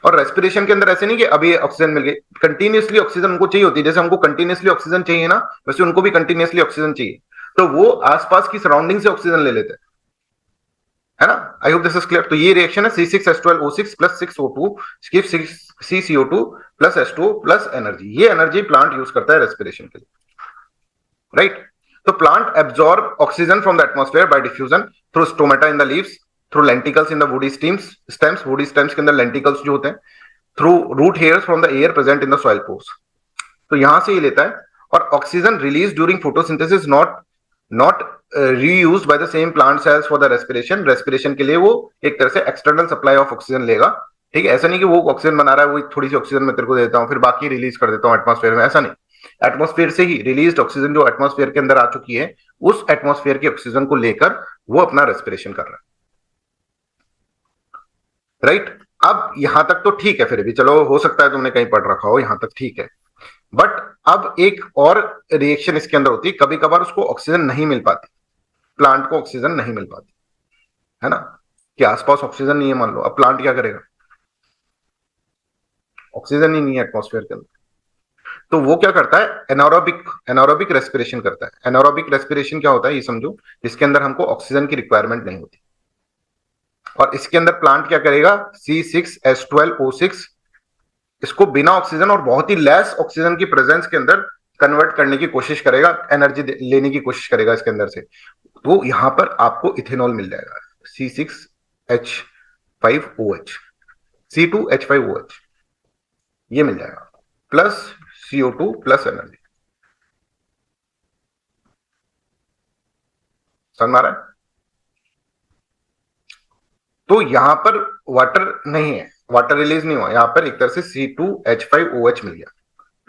और रेस्पिरेशन के अंदर ऐसे नहीं कि अभी ऑक्सीजन मिल गई, कंटिन्यूसली ऑक्सीजन उनको चाहिए होती है, जैसे हमको कंटिन्यूसली ऑक्सीजन चाहिए ना, वैसे उनको भी कंटिन्यूसली ऑक्सीजन चाहिए, तो वो आसपास की सराउंडिंग से ऑक्सीजन ले लेते हैं, है ना? I hope this is clear. तो ये रिएक्शन है C6H12O6 plus 6O2 CCO2 plus H2O plus energy, ये एनर्जी प्लांट यूज करता है रेस्पिरेशन के लिए, राइट? तो plant absorb oxygen from the atmosphere by diffusion through stomata in the leaves, through lenticels in the woody stems, woody stems के अंदर lenticels जो होते हैं, through root hairs from the air present in the soil pores. तो यहां से ये लेता है। और oxygen release during photosynthesis not reused by the same plant cells for the respiration, respiration के लिए वो एक तरह से एक्सटर्नल सप्लाई ऑफ ऑक्सीजन लेगा। ठीक है, ऐसा नहीं कि वो ऑक्सीजन बना रहा है, वो थोड़ी सी ऑक्सीजन मैं तेरे को देता हूँ फिर बाकी रिलीज कर देता हूँ एटमॉस्फेयर में, ऐसा नहीं। एटमॉस्फेयर से ही रिलीज ऑक्सीजन जो एटमॉस्फेयर के अंदर आ चुकी है, उस एटमॉस्फेयर की ऑक्सीजन को लेकर वो अपना रेस्पिरेशन कर रहा है, राइट? अब यहां तक तो ठीक है, फिर भी चलो हो सकता है तुमने कहीं पढ़ रखा हो, यहां तक ठीक है। बट अब एक और रिएक्शन इसके अंदर होती है, कभी कभार उसको ऑक्सीजन नहीं मिल पाती, प्लांट को ऑक्सीजन नहीं मिल पाती, है ना, कि आसपास ऑक्सीजन नहीं है मान लो, अब प्लांट क्या करेगा, ऑक्सीजन ही नहीं है एटमॉस्फेयर के अंदर, तो वो क्या करता है, एनारोबिक एनारोबिक रेस्पिरेशन करता है। एनारोबिक रेस्पिरेशन क्या होता है ये समझो, जिसके अंदर हमको ऑक्सीजन की रिक्वायरमेंट नहीं होती, और इसके अंदर प्लांट क्या करेगा, C6H12O6 इसको बिना ऑक्सीजन और बहुत ही लेस ऑक्सीजन की प्रेजेंस के अंदर कन्वर्ट करने की कोशिश करेगा, एनर्जी लेने की कोशिश करेगा इसके अंदर से। तो यहां पर आपको इथेनॉल मिल जाएगा, C6H5OH, C2H5OH, ये मिल जाएगा, प्लस CO2 प्लस एनर्जी। समझ में आ रहा है? तो यहां पर वाटर नहीं है, वाटर रिलीज नहीं हुआ, यहां पर एक तरह से C2H5OH मिल गया,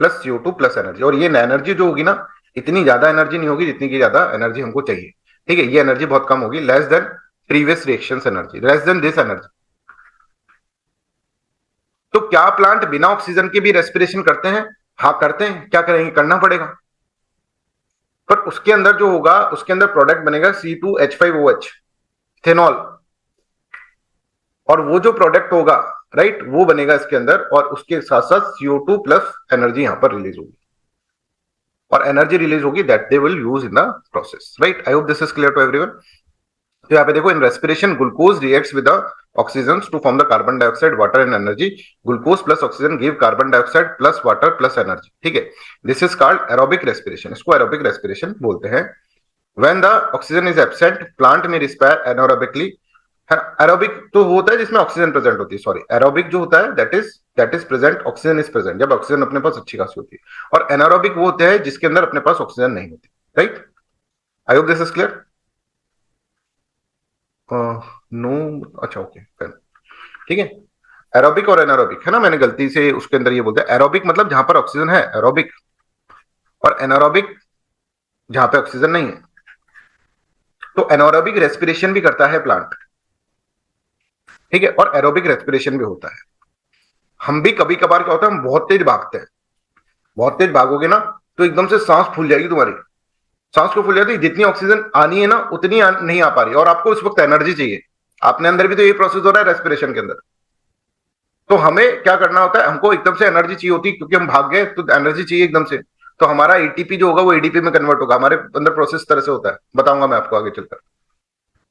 प्लस CO2 प्लस एनर्जी। और ये एनर्जी जो होगी ना, इतनी ज्यादा एनर्जी नहीं होगी जितनी की ज्यादा एनर्जी हमको चाहिए। ठीक है, ये एनर्जी बहुत कम होगी, less than previous reactions energy, less than this energy. तो क्या प्लांट बिना ऑक्सीजन के भी रेस्पिरेशन करते हैं? हाँ करते हैं। क्या करेंगे? करना पड़ेगा। पर उसके अंदर जो होगा, उसके अंदर प्रोडक्ट बनेगा C2H5OH, इथेनॉल। और वो जो प्रोडक्ट होगा, राइट, वो बनेगा इसके अंदर, और उसके साथ साथ CO2 प्लस एनर्जी यहां पर रिलीज होगी, और एनर्जी रिलीज होगी that they will use in the process, right. I hope this is clear to everyone. तो यहाँ पे देखो, in respiration glucose reacts with oxygen to form the carbon dioxide, water and energy. Glucose plus oxygen give carbon dioxide plus water plus energy. ठीक है, this is called aerobic respiration, इसको aerobic respiration बोलते हैं। When the oxygen is absent, plant में respire anaerobically. Aerobic तो होता है जिसमें ऑक्सीजन प्रेजेंट होती है, सॉरी, एरोबिक जो होता है that is present, oxygen is present, जब ऑक्सीजन अपने पास अच्छी खासी होती है। और एनारोबिक वो होते हैं जिसके अंदर अपने पास ऑक्सीजन नहीं होती, right. I hope this is clear. No, अच्छा ओके, ठीक है। एरोबिक और एनारोबिक है ना, मैंने गलती से उसके अंदर ये बोलता है, एरोबिक मतलब जहां पर ऑक्सीजन है एरोबिक, और एनारोबिक जहां पे ऑक्सीजन नहीं है। तो एनारोबिक रेस्पिरेशन भी करता है प्लांट, ठीक है, और एरोबिक रेस्पिरेशन भी होता है। हम भी कभी कभार क्या होता है, हम बहुत तेज भागते हैं। बहुत तेज भागोगे ना तो एकदम से सांस फूल जाएगी तुम्हारी। सांस को फूल जाती है, जितनी ऑक्सीजन आनी है ना उतनी नहीं आ पा रही, और आपको उस वक्त एनर्जी चाहिए। आपने अंदर भी तो ये प्रोसेस हो रहा है रेस्पिरेशन के अंदर। तो हमें क्या करना होता है, हमको एकदम से एनर्जी चाहिए होती है, क्योंकि हम भाग गए तो एनर्जी चाहिए एकदम से। तो हमारा एटीपी जो होगा वो एडीपी में कन्वर्ट होगा। हमारे अंदर प्रोसेस तरह से होता है, बताऊंगा मैं आपको आगे चलकर,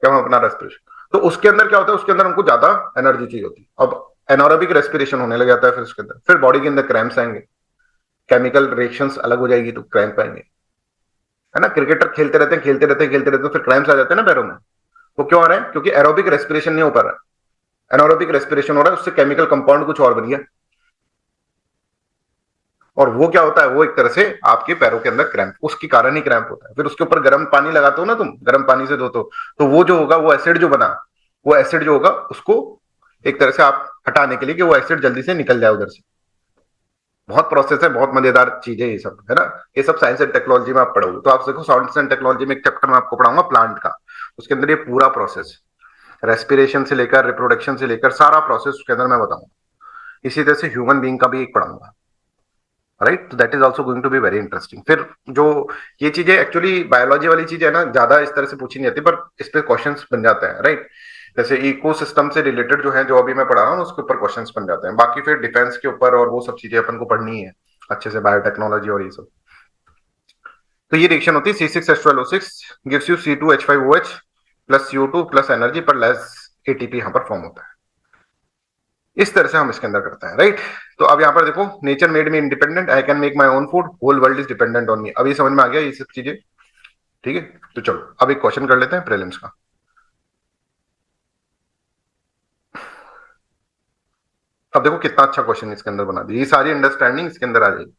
क्या हम अपना रेस्पिरेशन। तो उसके अंदर क्या होता है, उसके अंदर हमको ज्यादा एनर्जी चाहिए होती है। अब एनारोबिक रेस्पिरेशन होने लग जाता है, फिर उसके अंदर फिर बॉडी के अंदर क्रैम्प्स आएंगे, केमिकल रिएक्शंस अलग हो जाएगी तो क्रैम्प आएंगे, है ना। क्रिकेटर खेलते रहते हैं, खेलते रहते हैं, खेलते रहते हैं, फिर क्रैम्प्स आ जाते हैं ना पैरों में। वो क्यों आ रहे हैं? क्योंकि एरोबिक रेस्पिरेशन नहीं हो पा रहा है, एनारोबिक रेस्पिरेशन हो रहा है, उससे केमिकल कंपाउंड कुछ और बन गया। और वो क्या होता है, वो एक तरह से आपके पैरों के अंदर क्रैम्प, उसके कारण ही क्रैम्प होता है। फिर उसके ऊपर गर्म पानी लगाते हो ना तुम, गर्म पानी से धोते हो, तो वो जो होगा, वो एसिड जो बना, वो एसिड जो होगा उसको एक तरह से आप हटाने के लिए, कि वो एसिड जल्दी से निकल जाए उधर से। बहुत प्रोसेस है, बहुत मजेदार चीज है ये सब, है ना। ये सब साइंस एंड टेक्नोलॉजी में आप पढ़ोगे तो आप देखो, साइंस एंड टेक्नोलॉजी में एक चैप्टर में आपको पढ़ाऊंगा प्लांट का, उसके अंदर ये पूरा प्रोसेस, रेस्पिरेशन से लेकर रिप्रोडक्शन से लेकर सारा प्रोसेस उसके अंदर मैं बताऊंगा। इसी तरह से ह्यूमन बीइंग का भी एक पढ़ाऊंगा, राइट। तो that is also going to be very interesting. फिर जो ये चीजें एक्चुअली बायोलॉजी वाली चीज है ना, ज्यादा इस तरह से पूछी नहीं जाती, पर इस पे क्वेश्चंस बन जाते हैं, राइट। जैसे इकोसिस्टम से रिलेटेड जो है, जो अभी मैं पढ़ा रहा हूँ उसके ऊपर क्वेश्चंस बन जाते हैं। बाकी फिर डिफेंस के ऊपर और वो सब चीजें अपन को पढ़नी है अच्छे से, बायोटेक्नोलॉजी और ये सब। तो ये रिएक्शन होती है C6H12O6 gives you C2H5OH plus CO2 plus energy, पर लेस एटीपी यहाँ पर फॉर्म होता है। इस तरह से हम इसके अंदर करते हैं, राइट। तो अब यहाँ पर देखो, nature made me independent, I can make my own food, whole world is dependent on me. अब ये समझ में आ गया ये सब चीजें, ठीक है। तो चलो अब एक क्वेश्चन कर लेते हैं प्रीलिम्स का। अब देखो कितना अच्छा क्वेश्चन इसके अंदर बना दिया, ये सारी अंडरस्टैंडिंग इसके अंदर आ जाएगी।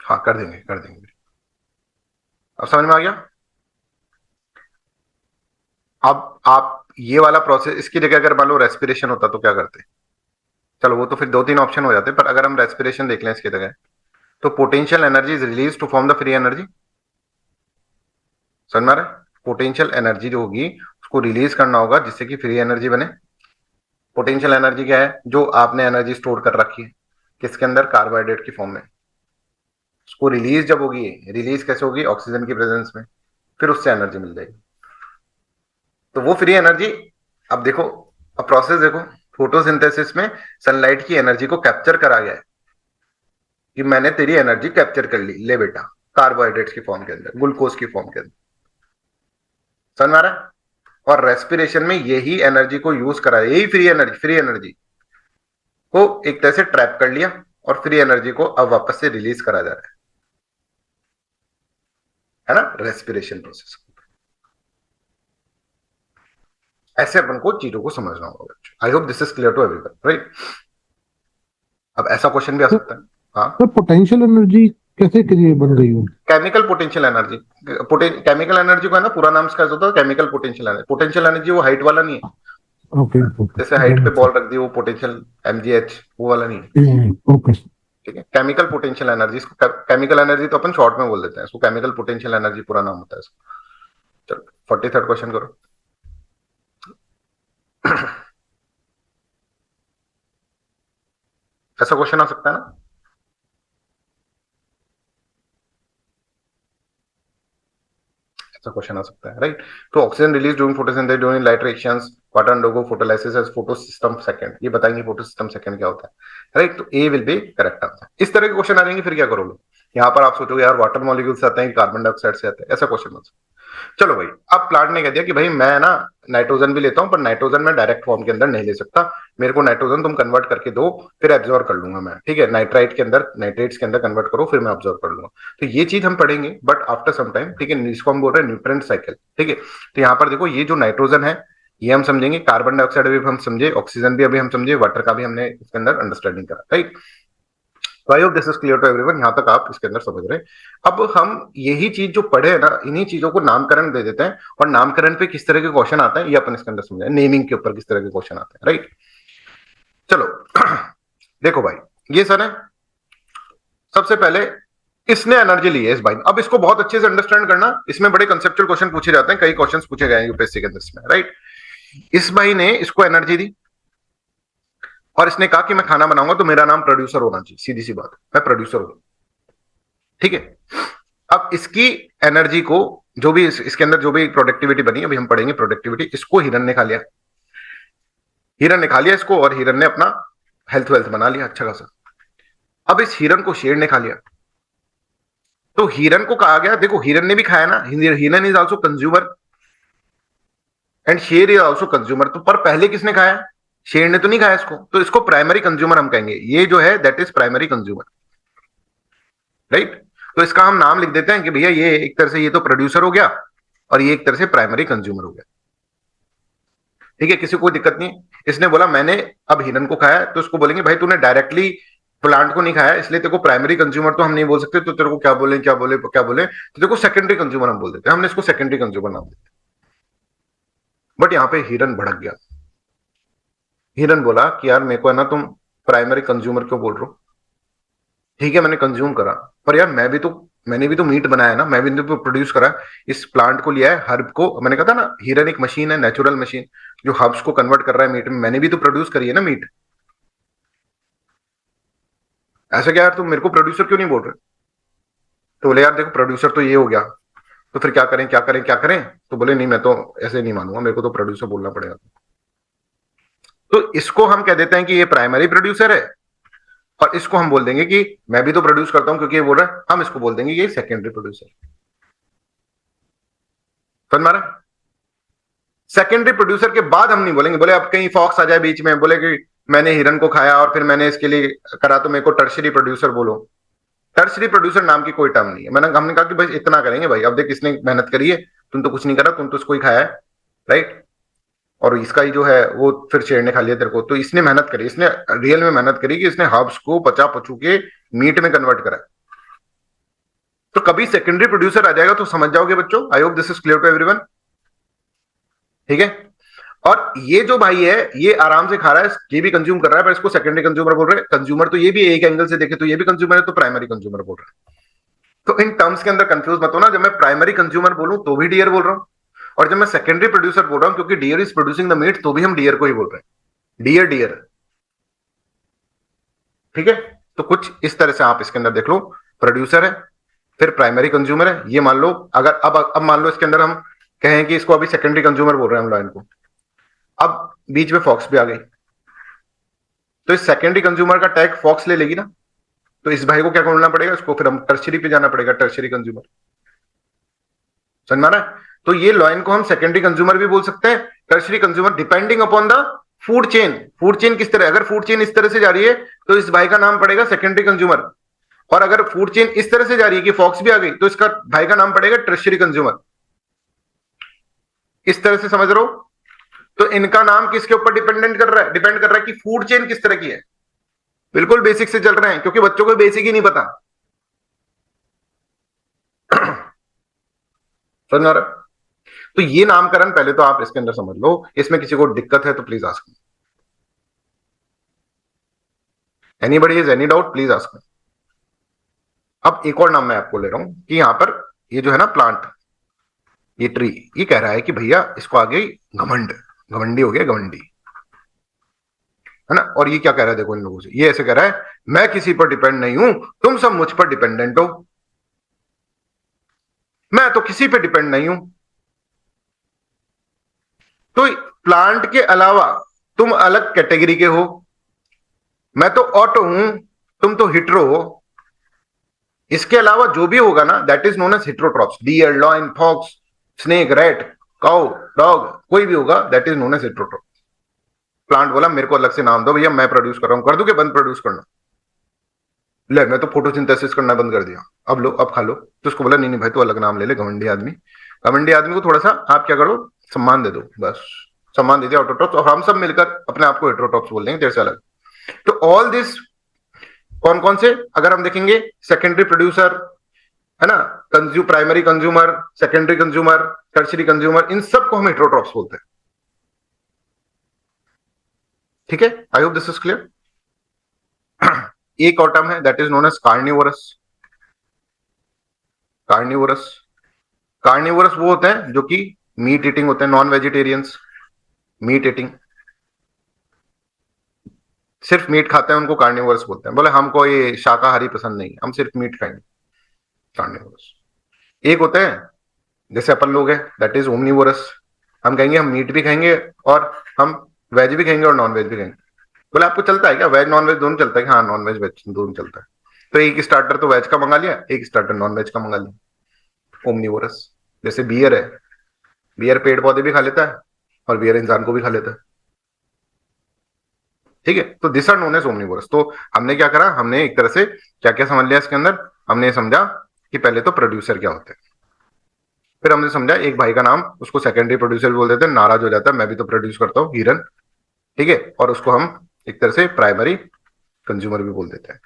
हाँ कर देंगे, कर देंगे। अब समझ में आ गया। अब आप ये वाला प्रोसेस, इसकी जगह अगर मान लो रेस्पिरेशन होता तो क्या करते? चलो वो तो फिर दो तीन ऑप्शन हो जाते, पर अगर हम रेस्पिरेशन देख लें इसकी जगह, तो potential energy is release to form the free energy. समझ में आ रहा है? पोटेंशियल एनर्जी जो होगी उसको रिलीज करना होगा जिससे कि फ्री एनर्जी बने। पोटेंशियल एनर्जी क्या है? जो आपने एनर्जी स्टोर कर रखी है किसके अंदर, कार्बोहाइड्रेट की फॉर्म में, उसको रिलीज जब होगी, रिलीज कैसे होगी, ऑक्सीजन की प्रेजेंस में, फिर उससे एनर्जी मिल जाएगी, तो वो फ्री एनर्जी। अब देखो, अब प्रोसेस देखो, फोटोसिंथेसिस में सनलाइट की एनर्जी को कैप्चर करा गया है, कि मैंने तेरी एनर्जी कैप्चर कर ली, ले बेटा, कार्बोहाइड्रेट्स की फॉर्म के अंदर, ग्लूकोज की फॉर्म के अंदर। समझ में आ रहा है? और रेस्पिरेशन में यही एनर्जी को यूज करा है, यही फ्री एनर्जी को एक तरह से ट्रैप कर लिया, और फ्री एनर्जी को अब वापस से रिलीज करा जा रहा है ना, रेस्पिरेशन प्रोसेस। ऐसे अपन को चीजों को समझना होगा। I hope this is clear to everyone, right? अब ऐसा क्वेश्चन भी आ तो सकता है। हाँ, सर पोटेंशियल एनर्जी कैसे क्रिएट बन गई हो? Chemical potential energy. Chemical energy को है ना, पूरा नाम इसका होता है chemical potential energy. Potential energy वो हाइट वाला नहीं है, ओके ओके जैसे हाइट पे बॉल रख दी वो पोटेंशियल एमजीएच, वो वाला नहीं है। ओके। ठीक है, केमिकल पोटेंशियल एनर्जी, इसको केमिकल एनर्जी तो अपन शॉर्ट में बोल देते हैं, इसको केमिकल पोटेंशियल एनर्जी पूरा नाम होता है इसका। चलो 43rd क्वेश्चन करो। ऐसा क्वेश्चन आ सकता है ना? ऐसा क्वेश्चन आ सकता है, राइट? तो oxygen release during photosynthesis during light reactions, water undergo photolysis as photosystem second. ये बताएंगे फोटोसिस्टम सेकंड क्या होता है, राइट? तो a will be correct answer. इस तरह के क्वेश्चन आ जाएंगे, फिर क्या करोगे? यहां पर आप सोचोगे यार वाटर मॉलिक्यूल से आते हैं कि कार्बन डाइऑक्साइड से आते हैं, ऐसा क्वेश्चन मत। चलो भाई, अब प्लांट ने कह दिया कि भाई मैं ना नाइट्रोजन भी लेता हूं, पर नाइट्रोजन मैं डायरेक्ट फॉर्म के अंदर नहीं ले सकता, मेरे को नाइट्रोजन तुम कन्वर्ट करके दो, फिर एब्जॉर्व कर लूंगा मैं। ठीक है, नाइट्राइट के अंदर, नाइट्रेट्स के अंदर कन्वर्ट करो, फिर मैं ऑब्जर्व कर लूंगा। तो ये चीज हम पढ़ेंगे बट आफ्टर सम टाइम। ठीक है, इसको हम बोल रहे हैं न्यूट्रिएंट साइकिल। ठीक है, तो यहाँ पर देखो, ये जो नाइट्रोजन है ये हम समझेंगे, कार्बन डाइऑक्साइड भी हम समझे, ऑक्सीजन भी अभी हम समझे, वाटर का भी हमने इसके अंदर अंडरस्टैंडिंग करा, right? I hope this is clear to everyone, यहां तक आप इसके अंदर समझ रहे हैं। अब हम यही चीज जो पढ़े है ना, इन्हीं चीजों को नामकरण दे देते हैं, और नामकरण पे किस तरह के क्वेश्चन आते हैं ये अपन इसके अंदर समझे, नेमिंग के ऊपर किस तरह के क्वेश्चन आते हैं, राइट? चलो देखो भाई, ये सर है, सबसे पहले इसने एनर्जी ली है इस भाई। अब इसको बहुत अच्छे से अंडरस्टैंड करना, इसमें बड़े कंसेप्चुअल क्वेश्चन पूछे जाते हैं, कई क्वेश्चन पूछे गए हैं यूपीएससी के अंदर इसमें, राइट? इस भाई ने इसको एनर्जी दी और इसने कहा कि मैं खाना बनाऊंगा तो मेरा नाम प्रोड्यूसर होना चाहिए, सीधी सी बात, मैं प्रोड्यूसर हूं। ठीक है, अब इसकी एनर्जी को, जो भी इसके अंदर जो भी प्रोडक्टिविटी बनी, अभी हम पढ़ेंगे प्रोडक्टिविटी, इसको हिरन ने खा लिया। हिरन ने खा लिया इसको, और हिरन ने अपना हेल्थ वेल्थ बना लिया अच्छा खासा। अब इस हिरन को शेर ने खा लिया। तो हिरन को कहा गया, देखो हिरन ने भी खाया ना, हिरन इज ऑल्सो कंज्यूमर एंड शेर इज ऑल्सो कंज्यूमर। तो पर पहले किसने खाया? शेर ने तो नहीं खाया इसको, तो इसको प्राइमरी कंज्यूमर हम कहेंगे। ये जो है that is primary consumer, right? तो इसका हम नाम लिख देते हैं कि भैया ये एक तरह से ये तो प्रोड्यूसर हो गया और ये एक तरह से प्राइमरी कंज्यूमर हो गया। ठीक है, किसी को दिक्कत नहीं। इसने बोला मैंने अब हिरन को खाया, तो उसको बोलेंगे भाई तूने डायरेक्टली प्लांट को नहीं खाया, इसलिए तेरे को प्राइमरी कंज्यूमर तो हम नहीं बोल सकते, तो तेरे को क्या बोले क्या बोले क्या बोले, तो तेरे को सेकेंडरी कंज्यूमर हम बोल देते हैं। हमने इसको सेकेंडरी कंज्यूमर नाम देते। बट यहां पे हिरन भड़क गया। हिरन बोला कि यार मेरे को है ना, तुम प्राइमरी कंज्यूमर क्यों बोल रहे हो? ठीक है, मैंने कंज्यूम करा, पर यार मैंने भी तो मीट बनाया ना, मैं भी तो प्रोड्यूस करा। इस प्लांट को लिया है, हर्ब को, मैंने कहा था ना हिरन एक मशीन है, नेचुरल मशीन, जो हर्ब्स को कन्वर्ट कर रहा है मीट में, मैंने भी तो प्रोड्यूस करी है ना मीट। ऐसा क्या यार, तुम मेरे को प्रोड्यूसर क्यों नहीं बोल रहे? तो बोले यार देखो प्रोड्यूसर तो ये हो गया, तो फिर क्या करें क्या करें क्या करें? तो बोले नहीं, मैं तो ऐसे नहीं मानूंगा, मेरे को तो प्रोड्यूसर बोलना पड़ेगा। तो इसको हम कह देते हैं कि ये प्राइमरी प्रोड्यूसर है, और इसको हम बोल देंगे कि मैं भी तो प्रोड्यूस करता हूं क्योंकि ये बोल रहा है, हम इसको बोल देंगे ये सेकेंडरी प्रोड्यूसर। समझ मारा? सेकेंडरी प्रोड्यूसर के बाद हम नहीं बोलेंगे, बोले अब कहीं फॉक्स आ जाए बीच में, बोले कि मैंने हिरन को खाया और फिर मैंने इसके लिए करा, तो मेरे को टर्शरी प्रोड्यूसर बोलो। टर्शरी प्रोड्यूसर नाम की कोई टर्म नहीं है। हमने कहा कि भाई इतना करेंगे भाई, अब देख इसने मेहनत करी है, तुम तो कुछ नहीं करा, तुम तो इसको ही खाया है, राइट? और इसका ही जो है वो फिर शेर ने खा लिया तेरे को। तो इसने मेहनत करी, इसने रियल में मेहनत करी कि इसने हर्ब्स को पचा पचू के मीट में कन्वर्ट करा। तो कभी सेकेंडरी प्रोड्यूसर आ जाएगा तो समझ जाओगे बच्चों। I hope this is clear to everyone. ठीक है, और ये जो भाई है ये आराम से खा रहा है, ये भी कंज्यूम कर रहा है, पर इसको सेकेंडरी कंज्यूमर बोल रहे हैं। कंज्यूमर तो ये भी एक एंगल से देखे तो ये भी कंज्यूमर है, तो प्राइमरी कंज्यूमर बोल रहे हैं। तो इन टर्म्स के अंदर कंफ्यूज मत होना, जब मैं प्राइमरी कंज्यूमर बोलूं तो भी डियर बोल रहा हूं, और जब मैं सेकेंडरी प्रोड्यूसर बोल रहा हूं क्योंकि deer is producing the meat, तो भी हम डियर को ही बोल रहे हैं, डियर डियर। ठीक है, तो कुछ इस तरह से आप इसके अंदर देख लो, प्रोड्यूसर है फिर प्राइमरी कंज्यूमर है, ये मान लो। अगर अब मान लो इसके अंदर हम कहें कि इसको अभी सेकेंडरी कंज्यूमर बोल रहे हैं हम लाइन को, अब बीच में फॉक्स भी आ गई, तो इस सेकेंडरी कंज्यूमर का टैग फॉक्स ले लेगी ना, तो इस भाई को क्या करना पड़ेगा, इसको फिर हम टर्शरी पे जाना पड़ेगा, टर्शरी कंज्यूमर। समझ में आ रहा है? तो ये लाइन को हम सेकेंडरी कंज्यूमर भी बोल सकते हैं, tertiary consumer, depending upon the food chain. Food chain किस तरह, अगर फूड चेन इस तरह से जा रही है तो इस भाई का नाम पड़ेगा सेकेंडरी कंज्यूमर, और अगर फूड चेन इस तरह से जा रही है कि फॉक्स भी आ गई, तो इसका भाई का नाम पड़ेगा टर्शरी कंज्यूमर। इस तरह से समझ रहे हो? तो इनका नाम किसके ऊपर डिपेंड कर रहा है कि फूड चेन किस तरह की है। बिल्कुल बेसिक से चल रहे हैं, क्योंकि बच्चों को बेसिक ही नहीं पता। समझ आ रहा है? तो ये नामकरण पहले तो आप इसके अंदर समझ लो, इसमें किसी को दिक्कत है तो please ask. Anybody is any doubt please ask. अब एक और नाम मैं आपको ले रहा हूं कि यहां पर ये जो है ना प्लांट, ये ट्री, ये कह रहा है कि भैया इसको आगे घमंड, घमंडी हो गया, घमंडी है ना। और ये क्या कह रहा है, देखो इन लोगों से, ये ऐसे कह रहा है मैं किसी पर डिपेंड नहीं हूं, तुम सब मुझ पर डिपेंडेंट हो, मैं तो किसी पे डिपेंड नहीं हूं। तो प्लांट के अलावा तुम अलग कैटेगरी के हो, मैं तो ऑटो हूं, तुम तो हिट्रो हो। इसके अलावा जो भी होगा ना, that is known as heterotrophs. Deer, lion, fox, snake, rat, cow, dog, कोई भी होगा, that is known as heterotroph. Plant बोला मेरे को अलग से नाम दो भैया, मैं प्रोड्यूस कर रहा हूं, कर दूं कि बंद प्रोड्यूस करना? ले मैं तो फोटोसिंथेसिस करना बंद कर दिया, अब लो अब खा लो। तो उसको बोला नहीं नहीं भाई तू अलग नाम ले ले, घमंडी आदमी। घमंडी आदमी को थोड़ा सा आप क्या करो, सम्मान दे दो, बस सम्मान दे दिया ऑटोट्रॉप्स, और हम सब मिलकर अपने आप को हेट्रोट्रॉप्स बोल देंगे तेरे से अलग। तो ऑल दिस कौन कौन से अगर हम देखेंगे, सेकेंडरी प्रोड्यूसर है ना, primary consumer, secondary consumer, tertiary consumer, इन सब को हम हेट्रोट्रॉप्स बोलते हैं। ठीक है, I hope this is clear. एक और टर्म है that is known as carnivorous. Carnivorous, carnivorous वो होते हैं जो कि मीट ईटिंग होते हैं, नॉन वेजिटेरियंस, मीट ईटिंग, सिर्फ मीट खाते हैं, उनको कार्निवोरस बोलते हैं। बोले हमको ये शाकाहारी पसंद नहीं, हम सिर्फ मीट खाएंगे, कार्निवोरस। एक होते हैं जैसे अपन लोग हैं, दैट इज ओमनीवोरस, हम कहेंगे हम मीट भी खाएंगे और हम वेज भी खाएंगे और नॉन वेज भी खाएंगे। बोले आपको चलता है क्या, वेज नॉन वेज दोनों चलता है? हाँ नॉन वेज वेज दोनों चलता है। तो एक स्टार्टर तो वेज का मंगा लिया, एक स्टार्टर नॉन वेज का मंगा लिया, ओमनीवोरस। जैसे बियर है, बियर पेड़ पौधे भी खा लेता है और बियर इंसान को भी खा लेता है। ठीक है, तो this are known as omnivorous. तो हमने क्या करा, हमने एक तरह से क्या क्या समझ लिया इसके अंदर, हमने समझा कि पहले तो प्रोड्यूसर क्या होते हैं, फिर हमने समझा एक भाई का नाम, उसको सेकेंडरी प्रोड्यूसर भी बोल देते हैं, नाराज हो जाता है मैं भी तो प्रोड्यूस करता हूँ, हिरन। ठीक है, और उसको हम एक तरह से प्राइमरी कंज्यूमर भी बोल देते हैं।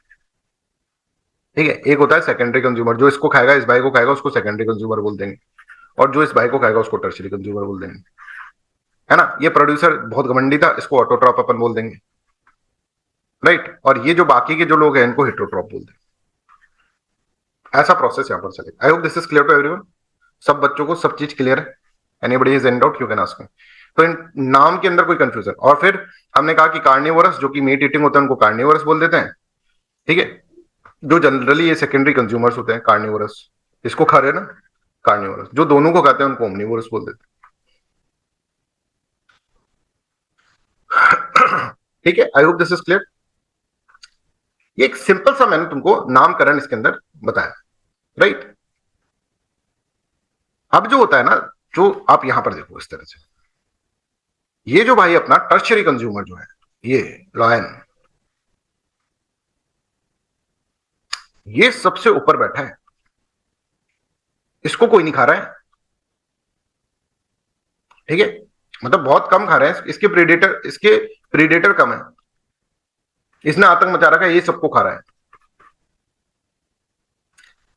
ठीक है, एक होता है सेकेंडरी कंज्यूमर, जो इसको खाएगा, इस भाई को खाएगा, उसको सेकेंडरी कंज्यूमर बोल देंगे, और जो इस भाई को खाएगा उसको टर्शियरी कंज्यूमर बोल देंगे, है ना। ये प्रोड्यूसर बहुत घमंडी था, इसको ऑटोट्रॉप अपन बोल देंगे, राइट। और ये जो बाकी के जो लोग हैं इनको हेट्रोट्रॉप बोल देंगे। ऐसा प्रोसेस यहां पर चलेगा। I hope this is clear to everyone. सब बच्चों को सब चीज क्लियर है? Anybody is in doubt you can ask me. तो इन नाम के अंदर कोई कंफ्यूजन? और फिर हमने कहा कि कार्निवोरस जो कि मीट ईटिंग होता है उनको कार्निवोरस बोल देते हैं। ठीक है, जो जनरली ये सेकेंडरी कंज्यूमर्स होते हैं कार्निवोरस, इसको खा रहे हैं ना कार्निवोरस, जो दोनों को खाते हैं उनको ओमनीवोरस बोल देते हैं। ठीक है, I hope this is clear. ये एक सिंपल सा मैंने तुमको नामकरण इसके अंदर बताया, राइट। अब जो होता है ना, जो आप यहां पर देखो इस तरह से, ये जो भाई अपना टर्शियरी कंज्यूमर जो है, ये लॉयन, ये सबसे ऊपर बैठा है, इसको कोई नहीं खा रहा है। ठीक है, मतलब बहुत कम खा रहे हैं, इसके प्रीडेटर कम है, इसने आतंक मचा रखा है, ये सबको खा रहा है।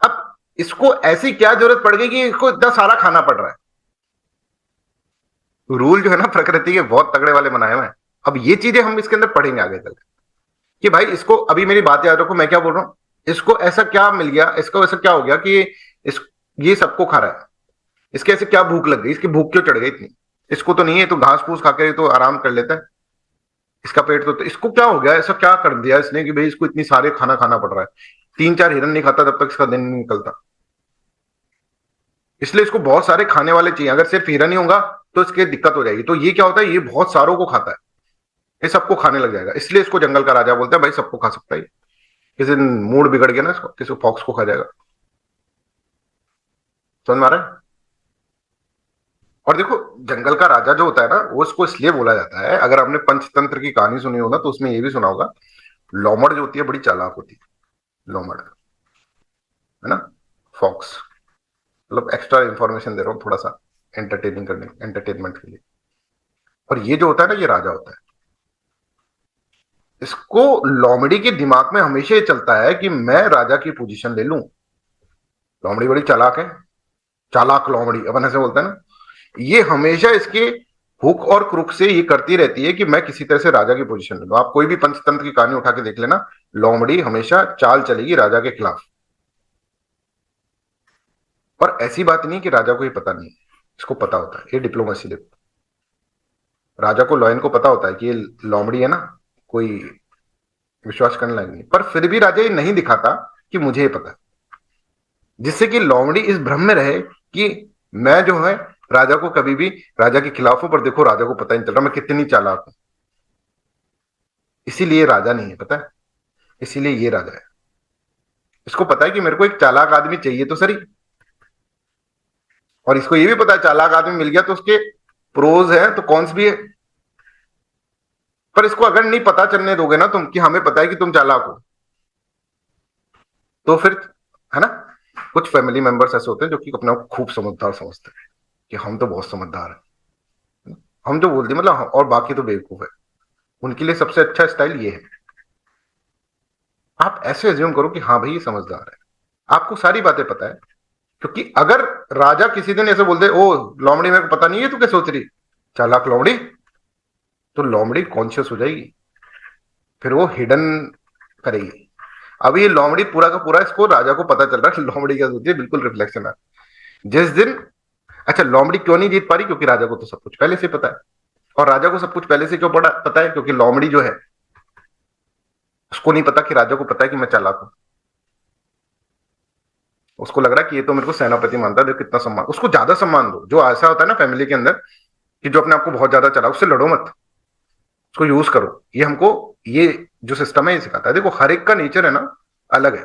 अब इसको ऐसी क्या जरूरत पड़ गई कि इसको इतना सारा खाना पड़ रहा है? रूल जो है ना प्रकृति के बहुत तगड़े वाले बनाए हुए हैं। अब ये चीजें हम इसके अंदर पढ़ेंगे आगे चल कि भाई इसको, अभी मेरी बात याद रखो मैं क्या बोल रहा हूं, इसको ऐसा क्या मिल गया, इसको ऐसा क्या हो गया कि इस ये सबको खा रहा है? इसके ऐसे क्या भूख लग गई, इसकी भूख क्यों चढ़ गई इतनी? इसको तो नहीं है, तो घास फूस खाकर तो आराम कर लेता है, इसका पेट तो इसको क्या हो गया, ऐसा क्या कर दिया इसने कि भाई इसको इतनी सारे खाना खाना पड़ रहा है? 3-4 हिरन नहीं खाता तब तक इसका दिन नहीं निकलता, इसलिए इसको बहुत सारे खाने वाले चाहिए। अगर सिर्फ हिरन ही होगा तो इसके दिक्कत हो जाएगी। तो ये क्या होता है, ये बहुत सारों को खाता है, ये सबको खाने लग जाएगा, इसलिए इसको जंगल का राजा बोलते हैं। भाई सबको खा सकता है, किसी दिन मूड बिगड़ गया ना इसको, किसी फॉक्स को खा जाएगा। समझ में आ रहा है? और देखो जंगल का राजा जो होता है ना, वो इसको इसलिए बोला जाता है, अगर आपने पंचतंत्र की कहानी सुनी हो ना तो उसमें ये भी सुना होगा, लोमड़ जो होती है बड़ी चालाक होती है, लोमड़, है ना, फॉक्स। मतलब एक्स्ट्रा इंफॉर्मेशन दे रहा हूँ थोड़ा सा, एंटरटेनिंग करने, एंटरटेनमेंट के लिए। और ये जो होता है ना, ये राजा होता है। इसको लोमड़ी के दिमाग में हमेशा ये चलता है कि मैं राजा की पोजीशन ले लूं। लोमड़ी बड़ी चालाक है, चालाक लोमड़ी अपन ऐसे बोलते हैं ना। ये हमेशा इसके हुक और क्रुक से ये करती रहती है कि मैं किसी तरह से राजा की पोजीशन ले लूं। आप कोई भी पंचतंत्र की कहानी उठा के देख लेना, लोमड़ी हमेशा चाल चलेगी राजा के खिलाफ। और ऐसी बात नहीं कि राजा को ये पता नहीं, इसको पता होता है। ये डिप्लोमेसी देखो, राजा को, लॉयन को पता होता है कि ये लोमड़ी है ना, कोई विश्वास करने लायक नहीं, पर फिर भी राजा ये नहीं दिखाता कि मुझे ये पता है, जिससे कि लोमड़ी इस भ्रम में रहे कि मैं जो है राजा को कभी भी राजा के खिलाफ हूं, पर देखो राजा को पता ही नहीं चल रहा मैं कितनी चालाक हूं। इसीलिए राजा नहीं है, पता है, इसीलिए ये राजा है। इसको पता है कि मेरे को एक चालाक आदमी चाहिए तो सही, और इसको ये भी पता है चालाक आदमी मिल गया तो उसके प्रोज है तो कॉन्स भी है। पर इसको अगर नहीं पता चलने दोगे ना तुम कि हमें पता है कि तुम चालाक हो, तो फिर, है ना, कुछ फैमिली मेंबर्स ऐसे होते हैं जो कि अपने आप खूब समझदार समझते हैं कि हम तो बहुत समझदार हैं, हम जो बोलते हैं मतलब, और बाकी तो बेवकूफ है। उनके लिए सबसे अच्छा स्टाइल ये है, आप ऐसे एज्यूम करो कि हाँ भाई ये समझदार है, आपको सारी बातें पता है। क्योंकि अगर राजा किसी दिन ऐसे बोल दे, ओ लोमड़ी मेरे को पता नहीं है तू क्या सोच रही, चालाक लोमड़ी, तो लोमड़ी कॉन्शियस हो जाएगी, फिर वो हिडन करेगी। अभी ये लोमड़ी पूरा का पूरा इसको राजा को पता चल रहा है लोमड़ी क्या सोचती है, बिल्कुल रिफ्लेक्शन है जिस दिन। अच्छा, लोमड़ी क्यों नहीं जीत पा रही? क्योंकि राजा को तो सब कुछ पहले से पता है। और राजा को सब कुछ पहले से क्यों पता है? क्योंकि लोमड़ी जो है उसको नहीं पता कि राजा को पता है कि मैं चालाक हूं। उसको लग रहा है कि ये तो मेरे को सेनापति मानता है, देखो कितना सम्मान, उसको ज्यादा सम्मान दो। जो ऐसा होता है ना फैमिली के अंदर कि जो अपने आप को बहुत ज्यादा चला, उससे लड़ो मत, उसको यूज करो। ये हमको, ये जो सिस्टम है ये सिखाता है। देखो हर एक का नेचर है ना अलग है।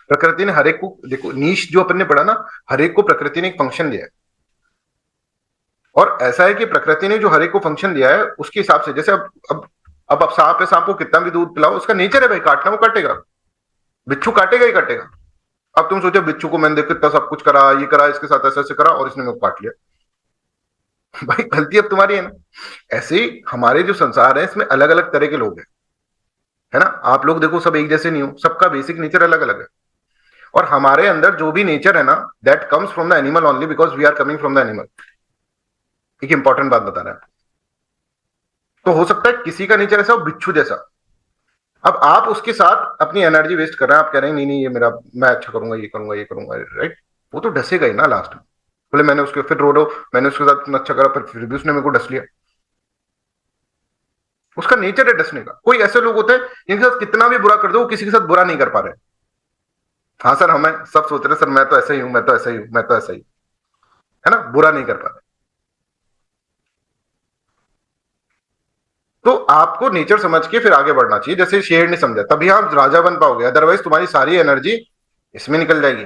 प्रकृति ने हर एक को, देखो नीश जो अपन ने पढ़ा ना, हर एक को प्रकृति ने एक फंक्शन दिया है। और ऐसा है कि प्रकृति ने जो हर एक को फंक्शन दिया है उसके हिसाब से, जैसे अब सांप है, सांप को कितना भी दूध पिलाओ, उसका नेचर है भाई काटना, वो काटेगा। बिच्छू काटेगा ही काटेगा। अब तुम सोचो बिच्छू को मैंने देखो इतना सब कुछ करा, ये करा, इसके साथ ऐसे ऐसे करा और इसने मेरे को काट लिया, भाई गलती अब तुम्हारी है ना। ऐसे ही हमारे जो संसार है इसमें अलग अलग तरह के लोग हैं, है ना। आप लोग देखो सब एक जैसे नहीं हो, सबका बेसिक नेचर अलग अलग है। और हमारे अंदर जो भी नेचर है ना, that comes from the animal only, because we are coming from the animal. एक इंपॉर्टेंट बात बता रहा है। तो हो सकता है किसी का नेचर ऐसा हो बिच्छू जैसा, अब आप उसके साथ अपनी एनर्जी वेस्ट कर रहे हैं, आप कह रहे हैं नहीं नहीं ये मेरा, मैं अच्छा करूंगा, ये करूंगा, ये करूंगा, राइट। वो तो डसेगा ही ना लास्ट में। बोले मैंने उसके, फिर रो रो, मैंने उसके साथ इतना अच्छा करा फिर भी उसने मेरे को डस लिया। उसका नेचर है डसने का। कोई ऐसे लोग होते हैं जिनके साथ कितना भी बुरा कर दो वो किसी के साथ बुरा नहीं कर पा रहे। हाँ सर, हमें सब सोच रहे सर मैं तो ऐसा ही हूं, मैं तो ऐसा ही हूं, मैं तो ऐसा ही, है ना, बुरा नहीं कर पा रहे। तो आपको नेचर समझ के फिर आगे बढ़ना चाहिए। जैसे शेर ने समझा तभी आप राजा बन पाओगे, अदरवाइज तुम्हारी सारी एनर्जी इसमें निकल जाएगी।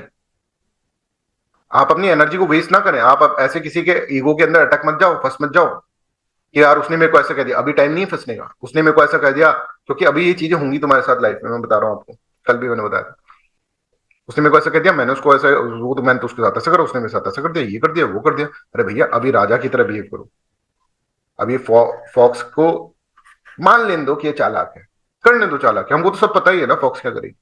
आप अपनी एनर्जी को वेस्ट ना करें। आप ऐसे किसी के ईगो के अंदर अटक मत जाओ, फंस मत जाओ कि यार उसने मेरे को ऐसा कह दिया। अभी टाइम नहीं फंसने का, उसने मेरे को ऐसा कह दिया, क्योंकि अभी ये चीजें होंगी तुम्हारे साथ लाइफ में। मैं बता रहा हूं आपको, कल भी मैंने बताया, उसने मेरे को ऐसा कह दिया, मैंने उसको ऐसा, वो तो मैंने तो उसके साथ ऐसा करा, उसने मेरे साथ ऐसा कर दिया, ये कर दिया, वो कर दिया। अरे भैया अभी राजा की तरह बिहेव करो। अभी फॉक्स को मान लेने दो कि ये चालाक है, करने दो चालाक है, हमको तो सब पता ही है ना फॉक्स क्या करेगी।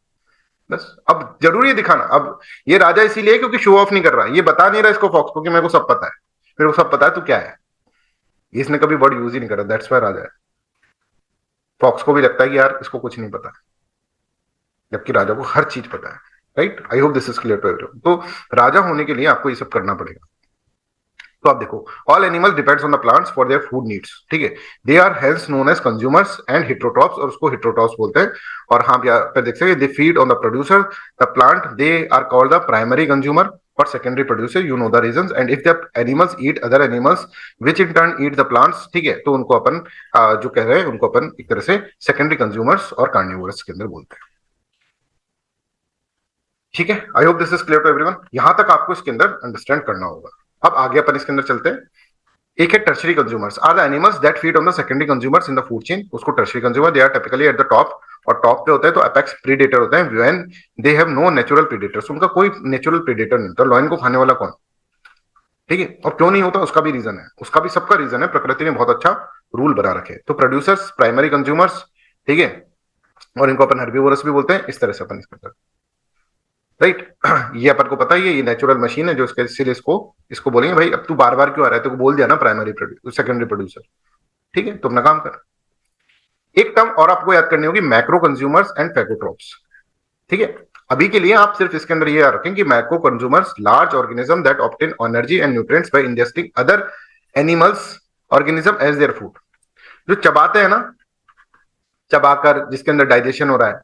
बस अब जरूरी है दिखाना। अब ये राजा इसीलिए क्योंकि शो ऑफ नहीं कर रहा है, ये बता नहीं रहा इसको फॉक्स को कि मेरे को सब पता है, मेरे को सब पता है तू क्या है। इसने कभी वर्ड यूज ही नहीं करा, दैट्स वाई राजा है। फॉक्स को भी लगता है कि यार इसको कुछ नहीं पता, जबकि राजा को हर चीज पता है, right. I hope this is clear to everyone. तो राजा होने के लिए आपको ये सब करना पड़ेगा। तो आप देखो, all animals depends on the plants for their food needs, ठीक है। They are also known as consumers and heterotrophs, और उसको हेट्रोट्रॉप्स बोलते हैं। और हाँ यहाँ पे देख सकते, they feed on the producer the plant, they are called the primary consumer और secondary producer, you know the reasons. And if the animals eat other animals which in turn eat the plants, ठीक है, तो उनको अपन जो कह रहे हैं उनको अपन एक तरह से सेकेंडरी कंज्यूमर्स और कार्निवोरस के अंदर बोलते हैं, ठीक है। I hope this is clear to everyone. यहां तक आपको इसके अंदर अंडरस्टैंड करना होगा। अब आगे अपन इसके अंदर चलते हैं। एक है tertiary consumers, are the animals that feed on the secondary consumers in the food chain, उसको tertiary consumer, they are typically at the top, और टॉप पे होता है तो अपेक्स प्रीडेटर होता है when they have no natural predators, उनका कोई नेचुरल प्रीडेटर नहीं होता। लॉयन को खाने वाला कौन? ठीक है, और क्यों नहीं होता उसका भी रीजन है, उसका भी सबका रीजन है, प्रकृति ने बहुत अच्छा रूल बना रखे। तो प्रोड्यूसर्स, प्राइमरी कंज्यूमर्स, ठीक है, और इनको अपन हर्बीवोरस भी बोलते हैं, इस तरह से अपन इसको करते हैं, राइट। ये अपन को पता है, ये नेचुरल मशीन है जो इसके, इसीलिए इसको इसको बोलेंगे भाई अब तू बार बार क्यों आ रहा है, तो बोल दिया ना प्राइमरी प्रोड्यूसर, सेकेंडरी प्रोड्यूसर, ठीक है, तो अपना काम कर। एक टर्म और आपको याद करनी होगी, मैक्रो कंज्यूमर्स एंड फेगोट्रोप्स, ठीक है। अभी के लिए आप सिर्फ इसके अंदर ये याद रखें कि macro consumers large organism that obtain energy and nutrients by ingesting other animals organism as their food. जो चबाते हैं ना, चबाकर जिसके अंदर डाइजेशन हो रहा है,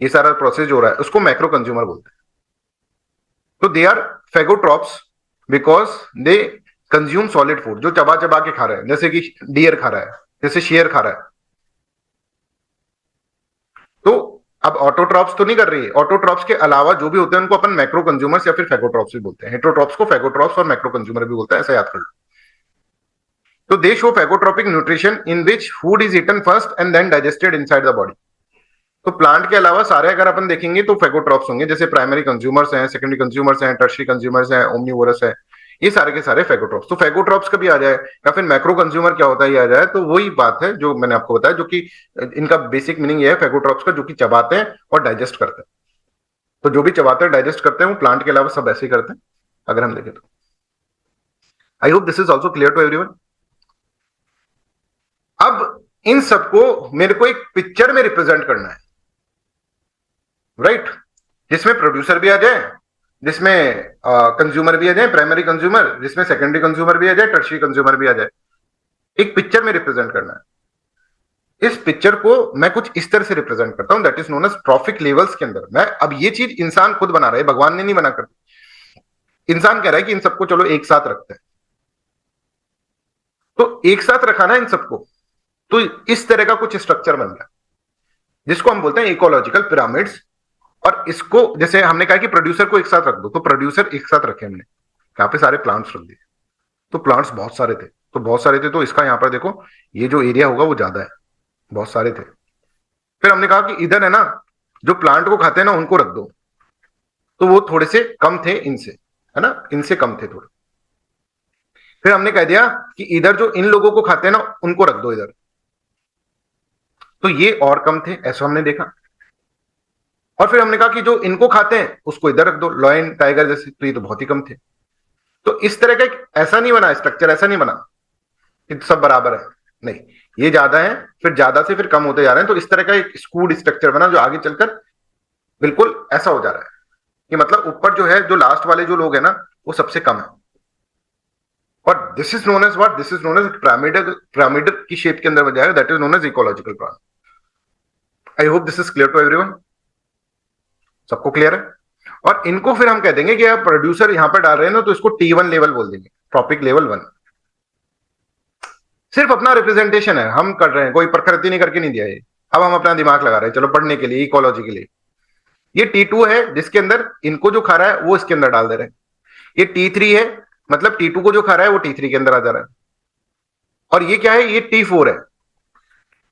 ये सारा प्रोसेस हो रहा है, उसको मैक्रो कंज्यूमर बोलते हैं। तो they are phagotrophs because they consume solid food, जो चबा चबा के खा रहे हैं, जैसे कि डियर खा रहा है, जैसे शेयर खा रहा है। तो अब ऑटोट्रॉप्स तो नहीं कर रही है, ऑटोट्रॉप्स के अलावा जो भी होते हैं उनको अपन मैक्रो कंज्यूमर्स या फिर फेगोट्रॉप्स भी बोलते हैं। हेटरोट्रॉप्स को फेगोट्रॉप्स और मैक्रो कंज्यूमर भी बोलते हैं, ऐसा याद कर लो। तो they show phagotrophic nutrition in which food is eaten first and then digested inside the body. तो प्लांट के अलावा सारे अगर अपन देखेंगे तो फेगोट्रॉप्स होंगे, जैसे प्राइमरी कंज्यूमर्स हैं, सेकेंडरी कंज्यूमर्स हैं, टर्शियरी कंज्यूमर्स हैं, ओमनीवोरस है, ये सारे के सारे फेगोट्रॉप्स। तो फेगोट्रॉप्स कभी आ जाए या फिर मैक्रो कंज्यूमर क्या होता है ये आ जाए, तो वही बात है जो मैंने आपको बताया, जो कि इनका बेसिक मीनिंग ये है फेगोट्रॉप्स का, जो कि चबाते हैं और डाइजेस्ट करते हैं। तो जो भी चबाते हैं डाइजेस्ट करते हैं वो प्लांट के अलावा सब ऐसे ही करते हैं, अगर हम देखें तो। I hope this is also clear to everyone. अब इन सबको मेरे को एक पिक्चर में रिप्रेजेंट करना है, राइट, जिसमें प्रोड्यूसर भी आ जाए, जिसमें कंज्यूमर भी आ जाए, प्राइमरी कंज्यूमर, जिसमें सेकेंडरी कंज्यूमर भी आ जाए, टर्शियरी कंज्यूमर भी आ जाए। एक पिक्चर में रिप्रेजेंट करना है। इस पिक्चर को मैं कुछ इस तरह से रिप्रेजेंट करता हूं, that is known as trophic levels के अंदर। मैं अब ये चीज इंसान खुद बना रहा है, भगवान ने नहीं बना कर, इंसान कह रहा है कि इन सबको चलो एक साथ रखते हैं। तो एक साथ रखा ना इन सबको, तो इस तरह का कुछ स्ट्रक्चर बन रहा है जिसको हम बोलते हैं इकोलॉजिकल पिरामिड्स। और इसको जैसे हमने कहा कि प्रोड्यूसर को एक साथ रख दो, तो प्रोड्यूसर एक साथ रखे हमने, यहाँ पे सारे प्लांट्स रख दिए। तो प्लांट्स बहुत सारे थे, तो बहुत सारे थे, तो इसका यहाँ पर देखो ये जो एरिया होगा वो ज्यादा है, बहुत सारे थे। फिर हमने कहा कि इधर है ना, जो प्लांट को खाते हैं ना उनको रख दो, तो वो थोड़े से कम थे इनसे, है ना, इनसे कम थे थोड़े। फिर हमने कह दिया कि इधर जो इन लोगों को खाते हैं ना उनको रख दो इधर, तो ये और कम थे, ऐसा हमने देखा। और फिर हमने कहा कि जो इनको खाते हैं उसको इधर रख दो, लॉयन टाइगर जैसे, तो ये तो बहुत ही कम थे। तो इस तरह का एक ऐसा नहीं बना स्ट्रक्चर, ऐसा नहीं बना कि सब बराबर है, नहीं, ये ज्यादा है, फिर ज्यादा से फिर कम होते जा रहे हैं। तो इस तरह का एक स्कूड स्ट्रक्चर बना जो आगे चलकर बिल्कुल ऐसा हो जा रहा है कि मतलब ऊपर जो है, जो लास्ट वाले जो लोग हैं ना वो सबसे कम है। और this is known as what, this is known as pyramid की शेप के अंदर बन जाएगा, that is known as ecological plan. I hope this is clear to everyone, सबको क्लियर है। और इनको फिर हम कह देंगे कि आप प्रोड्यूसर यहां पर डाल रहे हैं ना, तो इसको T1 लेवल बोल देंगे, ट्रॉपिक लेवल 1। सिर्फ अपना रिप्रेजेंटेशन है, हम कर रहे हैं, कोई प्रकृति ने करके नहीं दिया है। अब हम अपना दिमाग लगा रहे हैं, चलो पढ़ने के लिए, इकोलॉजी के लिए। ये T2 है जिसके अंदर इनको जो खा रहा है वो इसके अंदर डाल दे रहे हैं। ये T3 है, मतलब T2 को जो खा रहा है वो T3 के अंदर आ जा रहा है। और ये क्या है, ये T4 है,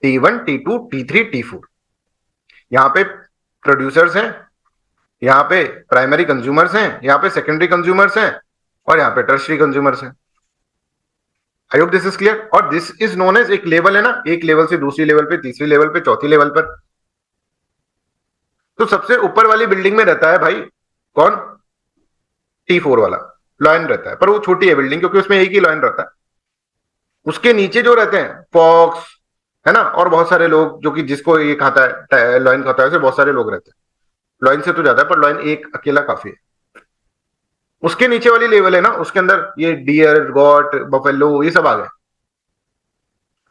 T1 T2 T3 T4। यहां पे प्रोड्यूसर्स हैं, यहाँ पे प्राइमरी कंज्यूमर्स हैं, यहाँ पे सेकेंडरी कंज्यूमर्स हैं, और यहाँ पे टर्शियरी कंज्यूमर्स हैं। I hope this is clear. और दिस इज नोन एज, एक लेवल है ना, एक लेवल से दूसरी लेवल पे, तीसरी लेवल पे, चौथी लेवल पर। तो सबसे ऊपर वाली बिल्डिंग में रहता है भाई कौन, T4 वाला लॉयन रहता है, पर वो छोटी है बिल्डिंग क्योंकि उसमें एक ही लॉयन रहता है। उसके नीचे जो रहते हैं फॉक्स, है ना, और बहुत सारे लोग जो कि जिसको ये खाता है, लॉयन खाता है, ऐसे बहुत सारे लोग रहते हैं। लॉयन से तो ज्यादा है, पर लॉयन एक अकेला काफी है। उसके नीचे वाली लेवल है ना, उसके अंदर ये डियर, गॉट, बफेलो, ये सब आ गए।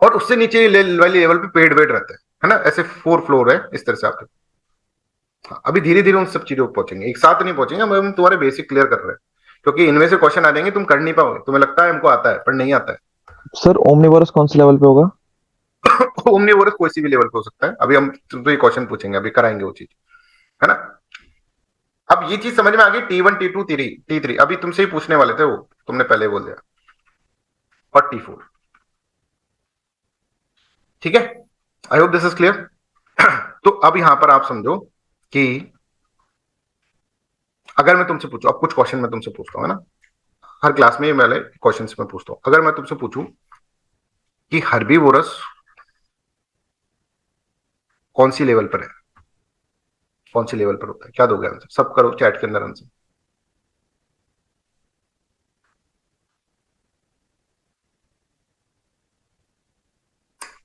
और उससे नीचे वाली लेवल पे पेड़ वेड़ रहते हैं, है ना, ऐसे 4 फ्लोर है, इस तरह से आपके। हाँ, अभी धीरे धीरे उन सब चीजों को पहुंचेंगे, एक साथ नहीं पहुंचेंगे, हम तुम्हारे बेसिक क्लियर कर रहे हैं, क्योंकि इनमें से क्वेश्चन आ जाएंगे तुम कर नहीं पाओगे, तुम्हें लगता है हमको आता है पर नहीं आता है। सर ओमनीवोरस कौन से लेवल पे होगा? ओमनीवोरस कोई सी भी लेवल पे हो सकता है, अभी हम तुमको ये क्वेश्चन पूछेंगे, अभी कराएंगे वो चीज, है ना। अब ये चीज समझ में आ गई, T1 T2 T3, अभी तुमसे ही पूछने वाले थे वो, तुमने पहले बोल दिया, और T4, ठीक है। I hope this is clear. तो अब यहां पर आप समझो कि अगर मैं तुमसे पूछूं, अब कुछ क्वेश्चन मैं तुमसे पूछता हूं, है ना, हर क्लास में ये वाले क्वेश्चन मैं पूछता हूं। अगर मैं तुमसे पूछूं कि हर्बीवोरस कौन सी लेवल पर है, कौन सी लेवल पर होता है, क्या दोगे आंसर? सब करो चैट के अंदर आंसर।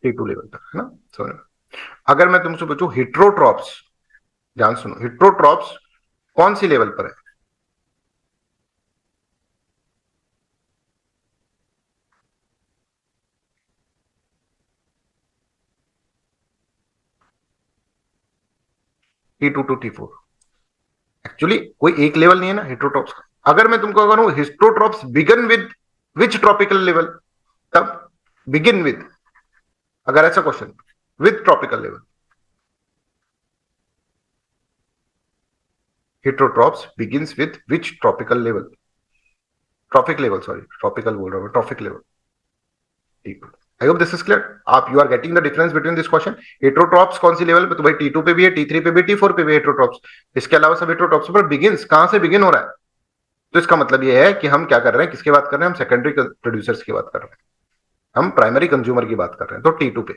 T2 लेवल पर है ना, समझ में? अगर मैं तुमसे पूछूं हिट्रोट्रॉप्स, ध्यान सुनो, हिट्रोट्रॉप्स कौन सी लेवल पर है? T2 to T4। एक्चुअली कोई एक लेवल नहीं है ना हिट्रोट्रॉप्स का। अगर मैं तुमको अगर heterotrophs begin with which tropical level, तब बिगिन विद, अगर ऐसा question, with tropical level, heterotrophs begins with which tropical level, tropic level, sorry tropical बोल रहा हूं, tropic level T2। I hope this is clear. आप you are getting the difference between this question. Heterotrophs कौन सी level पे? तो भाई T2 पे भी है, T3 पे भी, T4 पे भी हेट्रोट्रॉप्स। इसके अलावा सब हेट्रोट्रॉप्स पर बिगिंस कहां से बिगिन हो रहा है? तो इसका मतलब यह है कि हम क्या कर रहे हैं, किसकी बात कर रहे हैं? हम सेकेंडरी प्रोड्यूसर्स की बात कर रहे हैं, हम प्राइमरी कंज्यूमर की बात कर रहे हैं, तो T2 पे।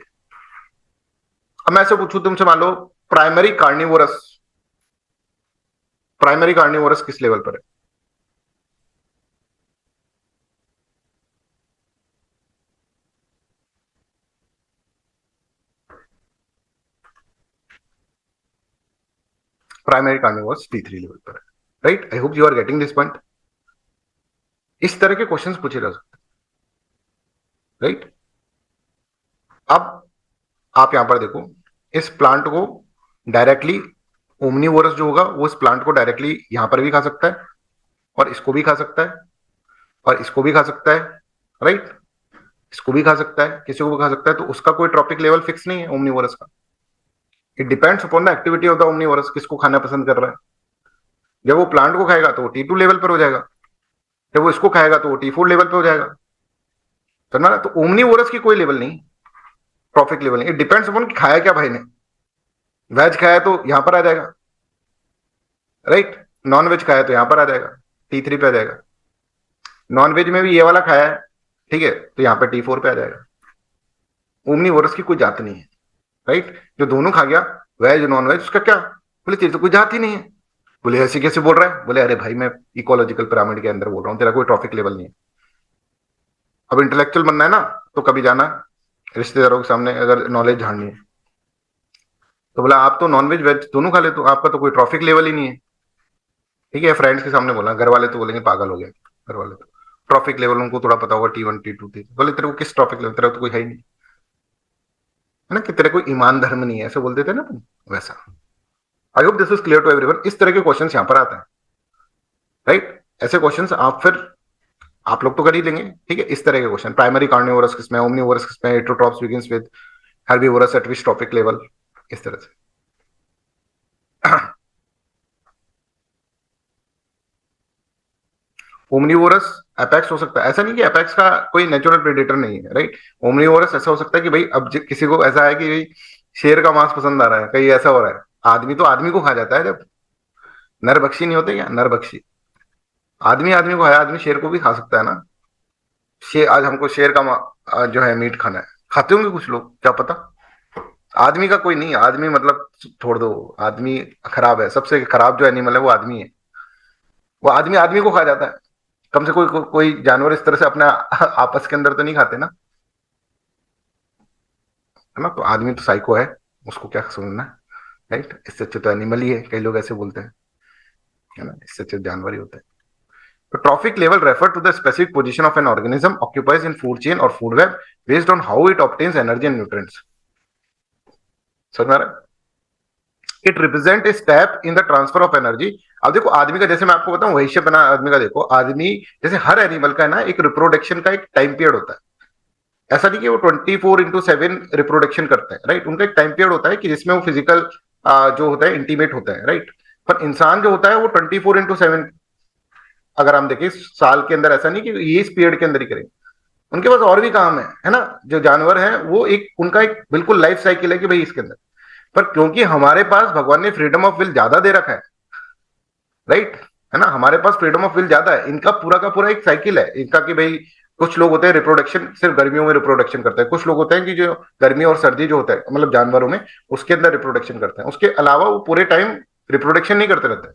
अब मैं ऐसे पूछूं तुमसे, मान लो प्राइमरी कार्निवोरस, प्राइमरी कार्निवोरस किस लेवल पर है? प्राइमरी कार्निवोरस T3 लेवल पर है, right? I hope you are getting this point. इस तरह के क्वेश्चंस पूछे जा सकते हैं, राइट? अब आप यहां पर देखो, इस प्लांट को डायरेक्टली ओमनीवोरस जो होगा वो इस प्लांट को डायरेक्टली यहां पर भी खा सकता है, और इसको भी खा सकता है, और इसको भी खा सकता है, राइट? इसको भी खा सकता है, किसी को भी खा सकता है, तो उसका कोई ट्रॉपिक लेवल फिक्स नहीं है ओमनीवोरस का। It depends upon the activity of the omnivorous, किसको खाना पसंद कर रहा है। जब वो प्लांट को खाएगा तो वो T2 लेवल पर हो जाएगा, जब वो इसको खाएगा तो वो T4 लेवल पर हो जाएगा, समझना? तो ओमनीवोरस की कोई लेवल नहीं, ट्रॉपिक लेवल नहीं। इट डिपेंड्स अपॉन खाया क्या भाई ने। वेज खाया तो यहां पर आ जाएगा, राइट? नॉन वेज खाया तो यहां पर आ जाएगा, T3 पे आ जाएगा। नॉन वेज में भी ये वाला खाया है, ठीक है, तो यहाँ पे T4 पे आ जाएगा। ओमनीवोरस की कोई जात नहीं है, राइट? जो दोनों खा गया, वेज नॉन वेज, उसका क्या? बोले तेरी तो कोई जात ही नहीं है। बोले ऐसे कैसे बोल रहा है? बोले अरे भाई मैं इकोलॉजिकल पिरामिड के अंदर बोल रहा हूँ, तेरा कोई ट्रॉफिक लेवल नहीं है। अब इंटेलेक्चुअल बनना है ना, तो कभी जाना रिश्तेदारों के सामने, अगर नॉलेज झाड़नी है, तो बोला आप तो नॉन वेज वेज दोनों खा लेते हो, आपका तो कोई ट्रॉफिक लेवल ही नहीं है, ठीक है? फ्रेंड्स के सामने बोला, घर वाले तो बोलेंगे पागल हो गया, घर वाले तो ट्रॉफिक लेवल उनको थोड़ा पता होगा, T1 T2 थी। बोले तेरे को किस ट्रॉफिक लेवल, तेरा तो कोई है ही नहीं, है ना? कि तेरे कोई ईमान धर्म नहीं है, ऐसे बोलते थे ना तुम, वैसा। I hope this is clear to everyone. इस तरह के क्वेश्चंस यहां पर आते हैं, राइट? ऐसे क्वेश्चंस आप फिर आप लोग तो कर ही लेंगे, ठीक है? इस तरह के क्वेश्चन, प्राइमरी कार्निवोरस किसमें, ओमनीवोरस किसमें, heterotrophs begins with herbivorous at which tropic level, इस तरह से। ओमनीवोरस एपेक्स हो सकता है, ऐसा नहीं कि एपेक्स का कोई नेचुरल प्रेडेटर नहीं है, राइट? ओमनीवोरस ऐसा हो सकता है कि भाई अब किसी को ऐसा है कि भाई शेर का मांस पसंद आ रहा है, कहीं ऐसा हो रहा है। आदमी तो आदमी को खा जाता है, जब नरभक्षी नहीं होते क्या, नरभक्षी। आदमी आदमी को खाया, आदमी शेर को भी खा सकता है ना। शेर, आज हमको शेर का जो है मीट खाना है, खाते होंगे कुछ लोग, क्या पता। आदमी का कोई नहीं, आदमी मतलब छोड़ दो, आदमी खराब है, सबसे खराब जो एनिमल है वो आदमी है। वो आदमी आदमी को खा जाता है, कम से कोई जानवर इस तरह से अपने आपस के अंदर तो नहीं खाते ना, है ना? तो आदमी तो साइको है, उसको क्या समझना है, राइट? इससे अच्छे तो एनिमल ही है, कई लोग ऐसे बोलते हैं, है ना? इससे अच्छे जानवर ही होते हैं। तो trophic level refer to the specific position of an organism occupies in food chain और food web based on how it obtains energy and nutrients. समझ में आ रहा है? It represent a step in the transfer of energy. अब देखो आदमी का, जैसे मैं आपको बताऊं वैश्य बना आदमी का, देखो आदमी जैसे हर एनिमल का है ना, एक रिप्रोडक्शन का एक टाइम पीरियड होता है। ऐसा नहीं कि वो 24/7 रिप्रोडक्शन करते हैं, राइट? उनका एक टाइम पीरियड होता है कि जिसमें वो फिजिकल जो होता है इंटीमेट होता है, राइट? पर इंसान जो होता है वो 24/7, अगर हम देखें साल के अंदर, ऐसा नहीं कि ये इस पीरियड के अंदर ही करें, उनके पास और भी काम है ना? जो जानवर है वो एक उनका एक बिल्कुल लाइफ साइकिल है कि भाई इसके अंदर। पर क्योंकि हमारे पास भगवान ने फ्रीडम ऑफ विल ज्यादा दे रखा है, राइट? है ना, हमारे पास फ्रीडम ऑफ विल ज्यादा है, इनका पूरा का पूरा एक साइकिल है इनका कि भाई कुछ लोग होते हैं रिप्रोडक्शन सिर्फ गर्मियों में रिप्रोडक्शन करते हैं, कुछ लोग होते हैं कि जो गर्मी और सर्दी जो होता है मतलब जानवरों में उसके अंदर रिप्रोडक्शन करते हैं, उसके अलावा वो पूरे टाइम रिप्रोडक्शन नहीं करते रहते।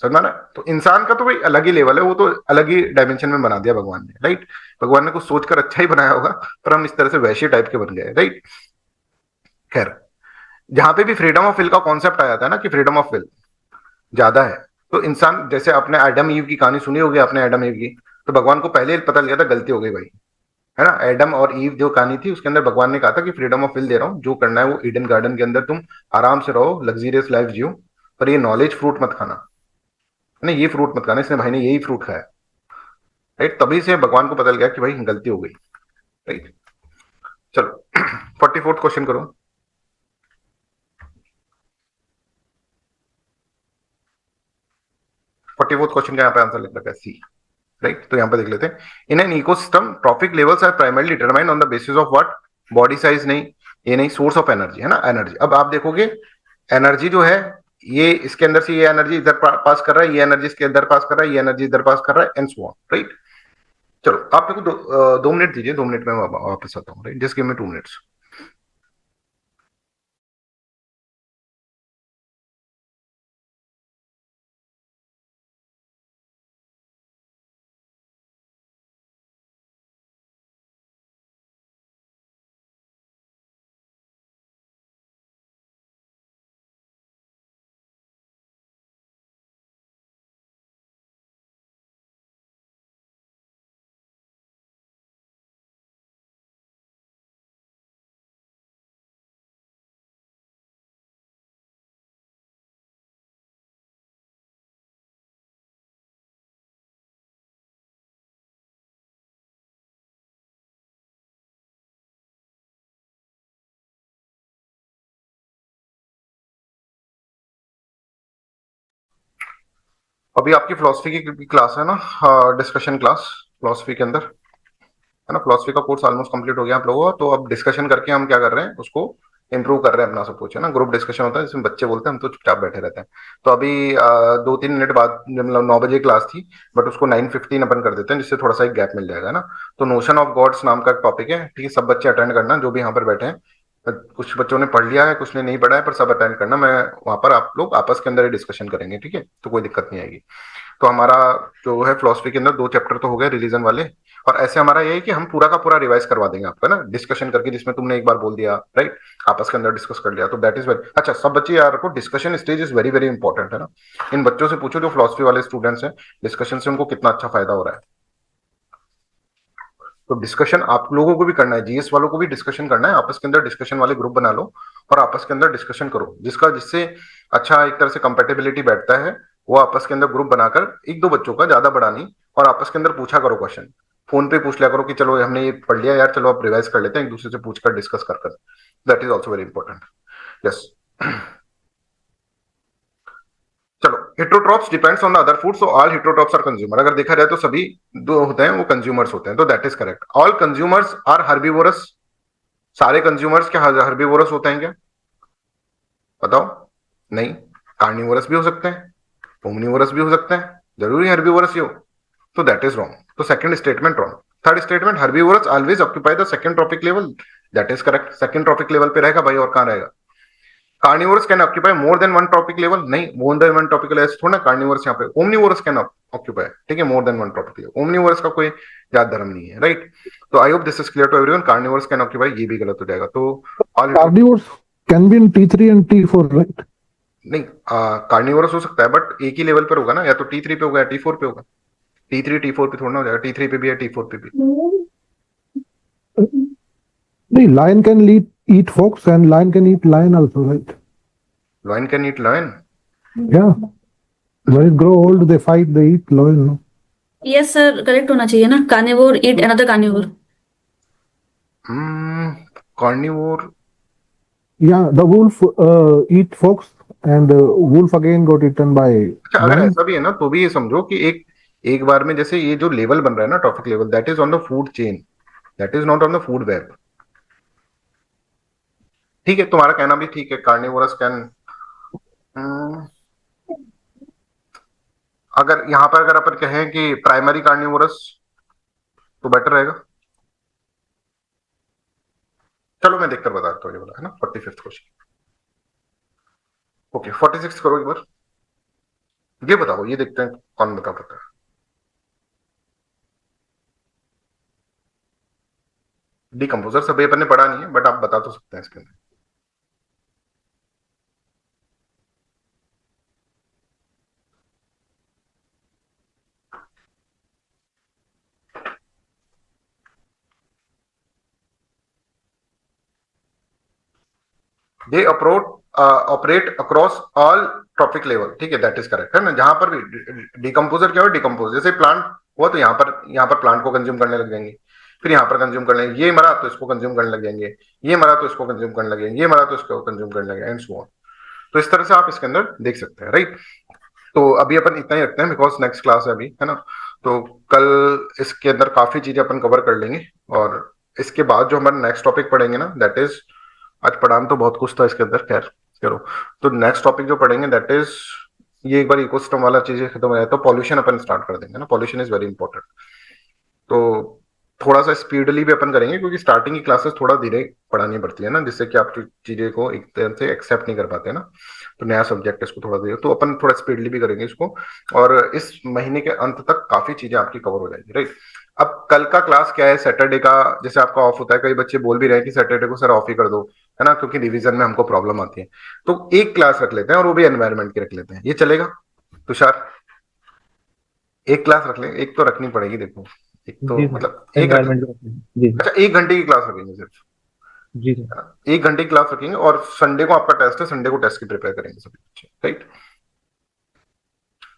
समझना ना, तो इंसान का तो भाई अलग ही लेवल है, वो तो अलग ही डायमेंशन में बना दिया भगवान ने, राइट। भगवान ने कुछ सोचकर अच्छा ही बनाया होगा, पर हम इस तरह से वैश्य टाइप के बन गए, राइट। खैर, जहां पे भी फ्रीडम ऑफ विल का कॉन्सेप्ट आया था ना कि फ्रीडम ऑफ विल ज्यादा है, तो इंसान जैसे आपने एडम ईव की कहानी सुनी होगी आपने एडम ईव की, तो भगवान को पहले ही पता लगा था गलती हो गई भाई, है ना। एडम और ईव जो कहानी थी उसके अंदर भगवान ने कहा था कि फ्रीडम ऑफ विल दे रहा हूँ, जो करना है वो ईडन गार्डन के अंदर तुम आराम से रहो, लग्जरियस लाइफ जियो, पर ये नॉलेज फ्रूट मत खाना, है ना, ये फ्रूट मत खाना। इसने भाई ने यही फ्रूट खाया, राइट। तभी से भगवान को पता लग गया कि भाई गलती हो गई, राइट। चलो 44th क्वेश्चन करो। 44th क्वेश्चन का यहाँ पे आंसर लिख रखा है सी, राइट। तो यहाँ पे देख लेते हैं, in an ecosystem trophic levels are primarily determined on the basis of what, body size नहीं, ये नहीं, सोर्स ऑफ एनर्जी, है ना, एनर्जी। अब आप देखोगे एनर्जी जो है ये इसके अंदर से ये एनर्जी इधर पास कर रहा है, ये एनर्जी इसके अंदर पास कर रहा है, ये एनर्जी इधर पास कर रहा है, एंड सो ऑन, राइट। चलो आप मेरे को 2 मिनट दीजिए, 2 मिनट में वापस आता हूँ, right, just give me 2 minutes. अभी आपकी फिलोसफी की क्लास है ना, डिस्कशन क्लास फिलोसफी के अंदर, है ना। फिलोसफी का कोर्स ऑलमोस्ट कंप्लीट हो गया आप लोगों का, तो अब डिस्कशन करके हम क्या कर रहे हैं उसको इंप्रूव कर रहे हैं अपना सब कुछ, है ना। ग्रुप डिस्कशन होता है जिसमें बच्चे बोलते हैं, हम तो चुपचाप बैठे रहते हैं। तो अभी 2-3 मिनट बाद मतलब 9 बजे क्लास थी, बट उसको 9:15 अपन कर देते हैं, जिससे थोड़ा सा एक गैप मिल जाएगा ना। तो नोशन ऑफ गॉड्स नाम का एक टॉपिक है, ठीक है, सब बच्चे अटेंड करना जो भी यहाँ पर बैठे हैं। कुछ बच्चों ने पढ़ लिया है, कुछ ने नहीं पढ़ा है, पर सब अटेंड करना, मैं वहां पर आप लोग आपस के अंदर ही डिस्कशन करेंगे, ठीक है, तो कोई दिक्कत नहीं आएगी। तो हमारा जो है फिलोसफी के अंदर 2 चैप्टर तो हो गए रिलीजन वाले, और ऐसे हमारा ये है कि हम पूरा का पूरा रिवाइज करवा देंगे आपका ना, डिस्कशन करके, जिसमें तुमने एक बार बोल दिया, राइट, आपस के अंदर डिस्कस कर लिया, तो दैट इज वेरी अच्छा। सब बच्चे यार रखो, discussion stage is very very important, है ना। इन बच्चों से पूछो जो फिलोसफी वाले स्टूडेंट्स हैं, डिस्कशन से उनको कितना अच्छा फायदा हो रहा है। तो डिस्कशन आप लोगों को भी करना है, जीएस वालों को भी डिस्कशन करना है, आपस के अंदर डिस्कशन वाले ग्रुप बना लो और आपस के अंदर डिस्कशन करो, जिससे अच्छा एक तरह से कंपेटेबिलिटी बैठता है। वो आपस के अंदर ग्रुप बनाकर 1-2 बच्चों का, ज्यादा बड़ा नहीं, और आपस के अंदर पूछा करो क्वेश्चन, फोन पे पूछ लिया करो कि चलो हमने ये पढ़ लिया यार, चलो आप रिवाइज कर लेते हैं, एक दूसरे से पूछकर डिस्कस कर that is also very important. Yes. चलो, heterotrophs depends on the other food, so all heterotrophs are consumer. अगर देखा जाए तो सभी जो होते हैं वो कंज्यूमर्स होते हैं, तो that is correct. All consumers are herbivores, सारे कंज्यूमर्स क्या हर्बीवोरस होते हैं क्या, बताओ। नहीं, कार्निवोरस भी हो सकते हैं, ओमनिवोरस भी हो सकते हैं, जरूरी हर्बीवोरस ही हो, तो दैट इज रॉन्ग। तो second statement wrong. Third statement, herbivorous always occupy the second tropic level, that is correct. Second tropic level पे रहेगा भाई, और कहां रहेगा। Carnivorous can occupy more than one tropic level, नहीं, more than one tropic level थोड़ा, carnivorous यहाँ पे। ओमनिवोरस कैन ऑक्यूपाई, ठीक है, more than one tropic level. Omnivorous का कोई जात धर्म नहीं है, राइट। तो I hope this is clear to everyone. Carnivores can occupy, ये भी गलत हो जाएगा, तो ऑल Carnivores can be in T3 and T4, right? नहीं, कार्निवोरस हो सकता है, बट एक ही लेवल पर होगा ना, या तो T3 पे होगा या T4 पे होगा। T3 T4 पे थोड़ा ना हो जाएगा, T3 पे भी है, T4 पे भी। The lion can eat fox and lion can eat lion also, right? Lion can eat lion. Yeah. When it grow old, they fight, they eat lion. No? Yes sir, correct होना चाहिए ना, carnivore eat another carnivore. Carnivore, Yeah, the wolf eat fox and wolf again got eaten by अच्छा अगर lion. ऐसा भी है ना, तो भी ये समझो कि एक एक बार में, जैसे ये जो लेवल बन रहा है ना trophic level, that is on the food chain, that is not on the food web. ठीक है, तुम्हारा कहना भी ठीक है, कार्निवोरस कैन, अगर यहां पर अगर अपन कहें कि प्राइमरी कार्निवोरस तो बेटर रहेगा। चलो मैं देखकर बताता हूँ ये वाला है ना 45th क्वेश्चन। ओके 46 करो एक बार। ये बताओ, ये देखते हैं कौन बता पाता है। डिकम्पोजर सब अपन ने पढ़ा नहीं है, बट आप बता तो सकते हैं इसके अंदर। They operate across all trophic level, ठीक है, दैट इज करेक्ट है ना। जहां पर भी डिकम्पोजर क्या हो, डिकम्पोज जैसे प्लांट हुआ तो यहाँ पर प्लांट को कंज्यूम करने लग जाएंगे, फिर यहाँ पर कंज्यूम कर लेंगे, ये मरा तो इसको कंज्यूम करने लग जाएंगे, ये मरा तो इसको कंज्यूम करने लग जाएंगे, ये मरा तो इसको कंज्यूम करने लग जाएंगे एंड सो ऑन। तो इस तरह से आप इसके अंदर देख सकते हैं, राइट। तो अभी अपन इतना ही रखते हैं बिकॉज नेक्स्ट क्लास है अभी, है ना। तो कल इसके अंदर काफी चीजें अपन कवर कर लेंगे, और इसके बाद जो हमारा नेक्स्ट टॉपिक पढ़ेंगे ना, दैट इज, आज पढ़ान तो बहुत कुछ था इसके अंदर, खैर करो। तो नेक्स्ट टॉपिक जो पढ़ेंगे दैट इज, ये एक बार इकोसिस्टम वाला चीजें खत्म हो जाए तो पॉल्यूशन अपन स्टार्ट कर देंगे ना। Pollution is very important. तो थोड़ा सा स्पीडली भी अपन करेंगे, क्योंकि स्टार्टिंग की क्लासेस थोड़ा धीरे पढ़ानी पड़ती है ना, जिससे कि आप चीजें को एक तरह से एक्सेप्ट नहीं कर पाते ना। तो नया सब्जेक्ट है, इसको थोड़ा धीरे, तो अपन थोड़ा स्पीडली भी करेंगे इसको, और इस महीने के अंत तक काफी चीजें आपकी कवर हो जाएगी, राइट। अब कल का क्लास क्या है, सैटरडे का जैसे आपका ऑफ होता है, कई बच्चे बोल भी रहे हैं कि सैटरडे को सर ऑफ ही कर दो, है ना, क्योंकि रिवीजन में हमको प्रॉब्लम आती है। तो एक क्लास रख लेते हैं, और वो भी एनवायरमेंट की रख लेते हैं, ये चलेगा तुषार? एक क्लास रख लें, एक तो रखनी पड़ेगी, देखो एक तो जी सर, मतलब एक रख। एनवायरमेंट जी सर। अच्छा 1 घंटे की क्लास रखेंगे सिर्फ, जी सर। है ना, 1 घंटे की क्लास रखेंगे, और संडे को आपका टेस्ट है, संडे को टेस्ट की प्रिपेयर करेंगे सभी बच्चे, राइट।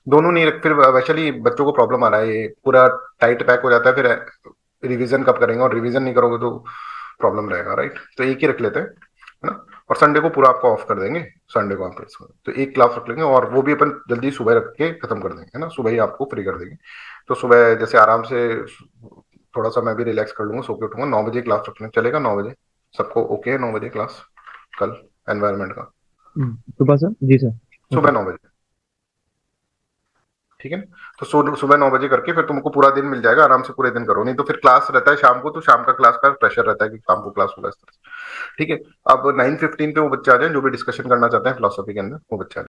दोनों नहीं रख, फिर वैसे बच्चों को प्रॉब्लम आ रहा है, ये पूरा टाइट पैक हो जाता है, फिर रिवीजन कब करेंगे, और रिवीजन नहीं करोगे तो प्रॉब्लम रहेगा, राइट। तो एक ही रख लेते हैं, है ना, और संडे को पूरा आपको ऑफ कर देंगे। संडे को आप इसको तो एक क्लास रख लेंगे, और वो भी अपन जल्दी सुबह रख के खत्म कर देंगे, है ना, सुबह ही आपको फ्री कर देंगे। तो सुबह जैसे आराम से थोड़ा सा मैं भी रिलैक्स कर लूंगा, सो के उठूंगा, 9 बजे क्लास रखने चलेगा, 9 बजे सबको ओके है? 9 बजे क्लास कल एनवायरमेंट का, सुबह सर, जी सर। सुबह 9 बजे, ठीक है ना। तो सुबह 9 बजे करके फिर तुमको पूरा दिन मिल जाएगा, आराम से पूरे दिन करो, नहीं तो फिर क्लास रहता है शाम को, तो शाम का क्लास का प्रेशर रहता है कि शाम को क्लास होगा इस तरह से, ठीक है। अब 9:15 पे वो बच्चे आ जाए जो भी डिस्कशन करना चाहते हैं फिलोसफी के अंदर, वो बच्चे आ जाएं।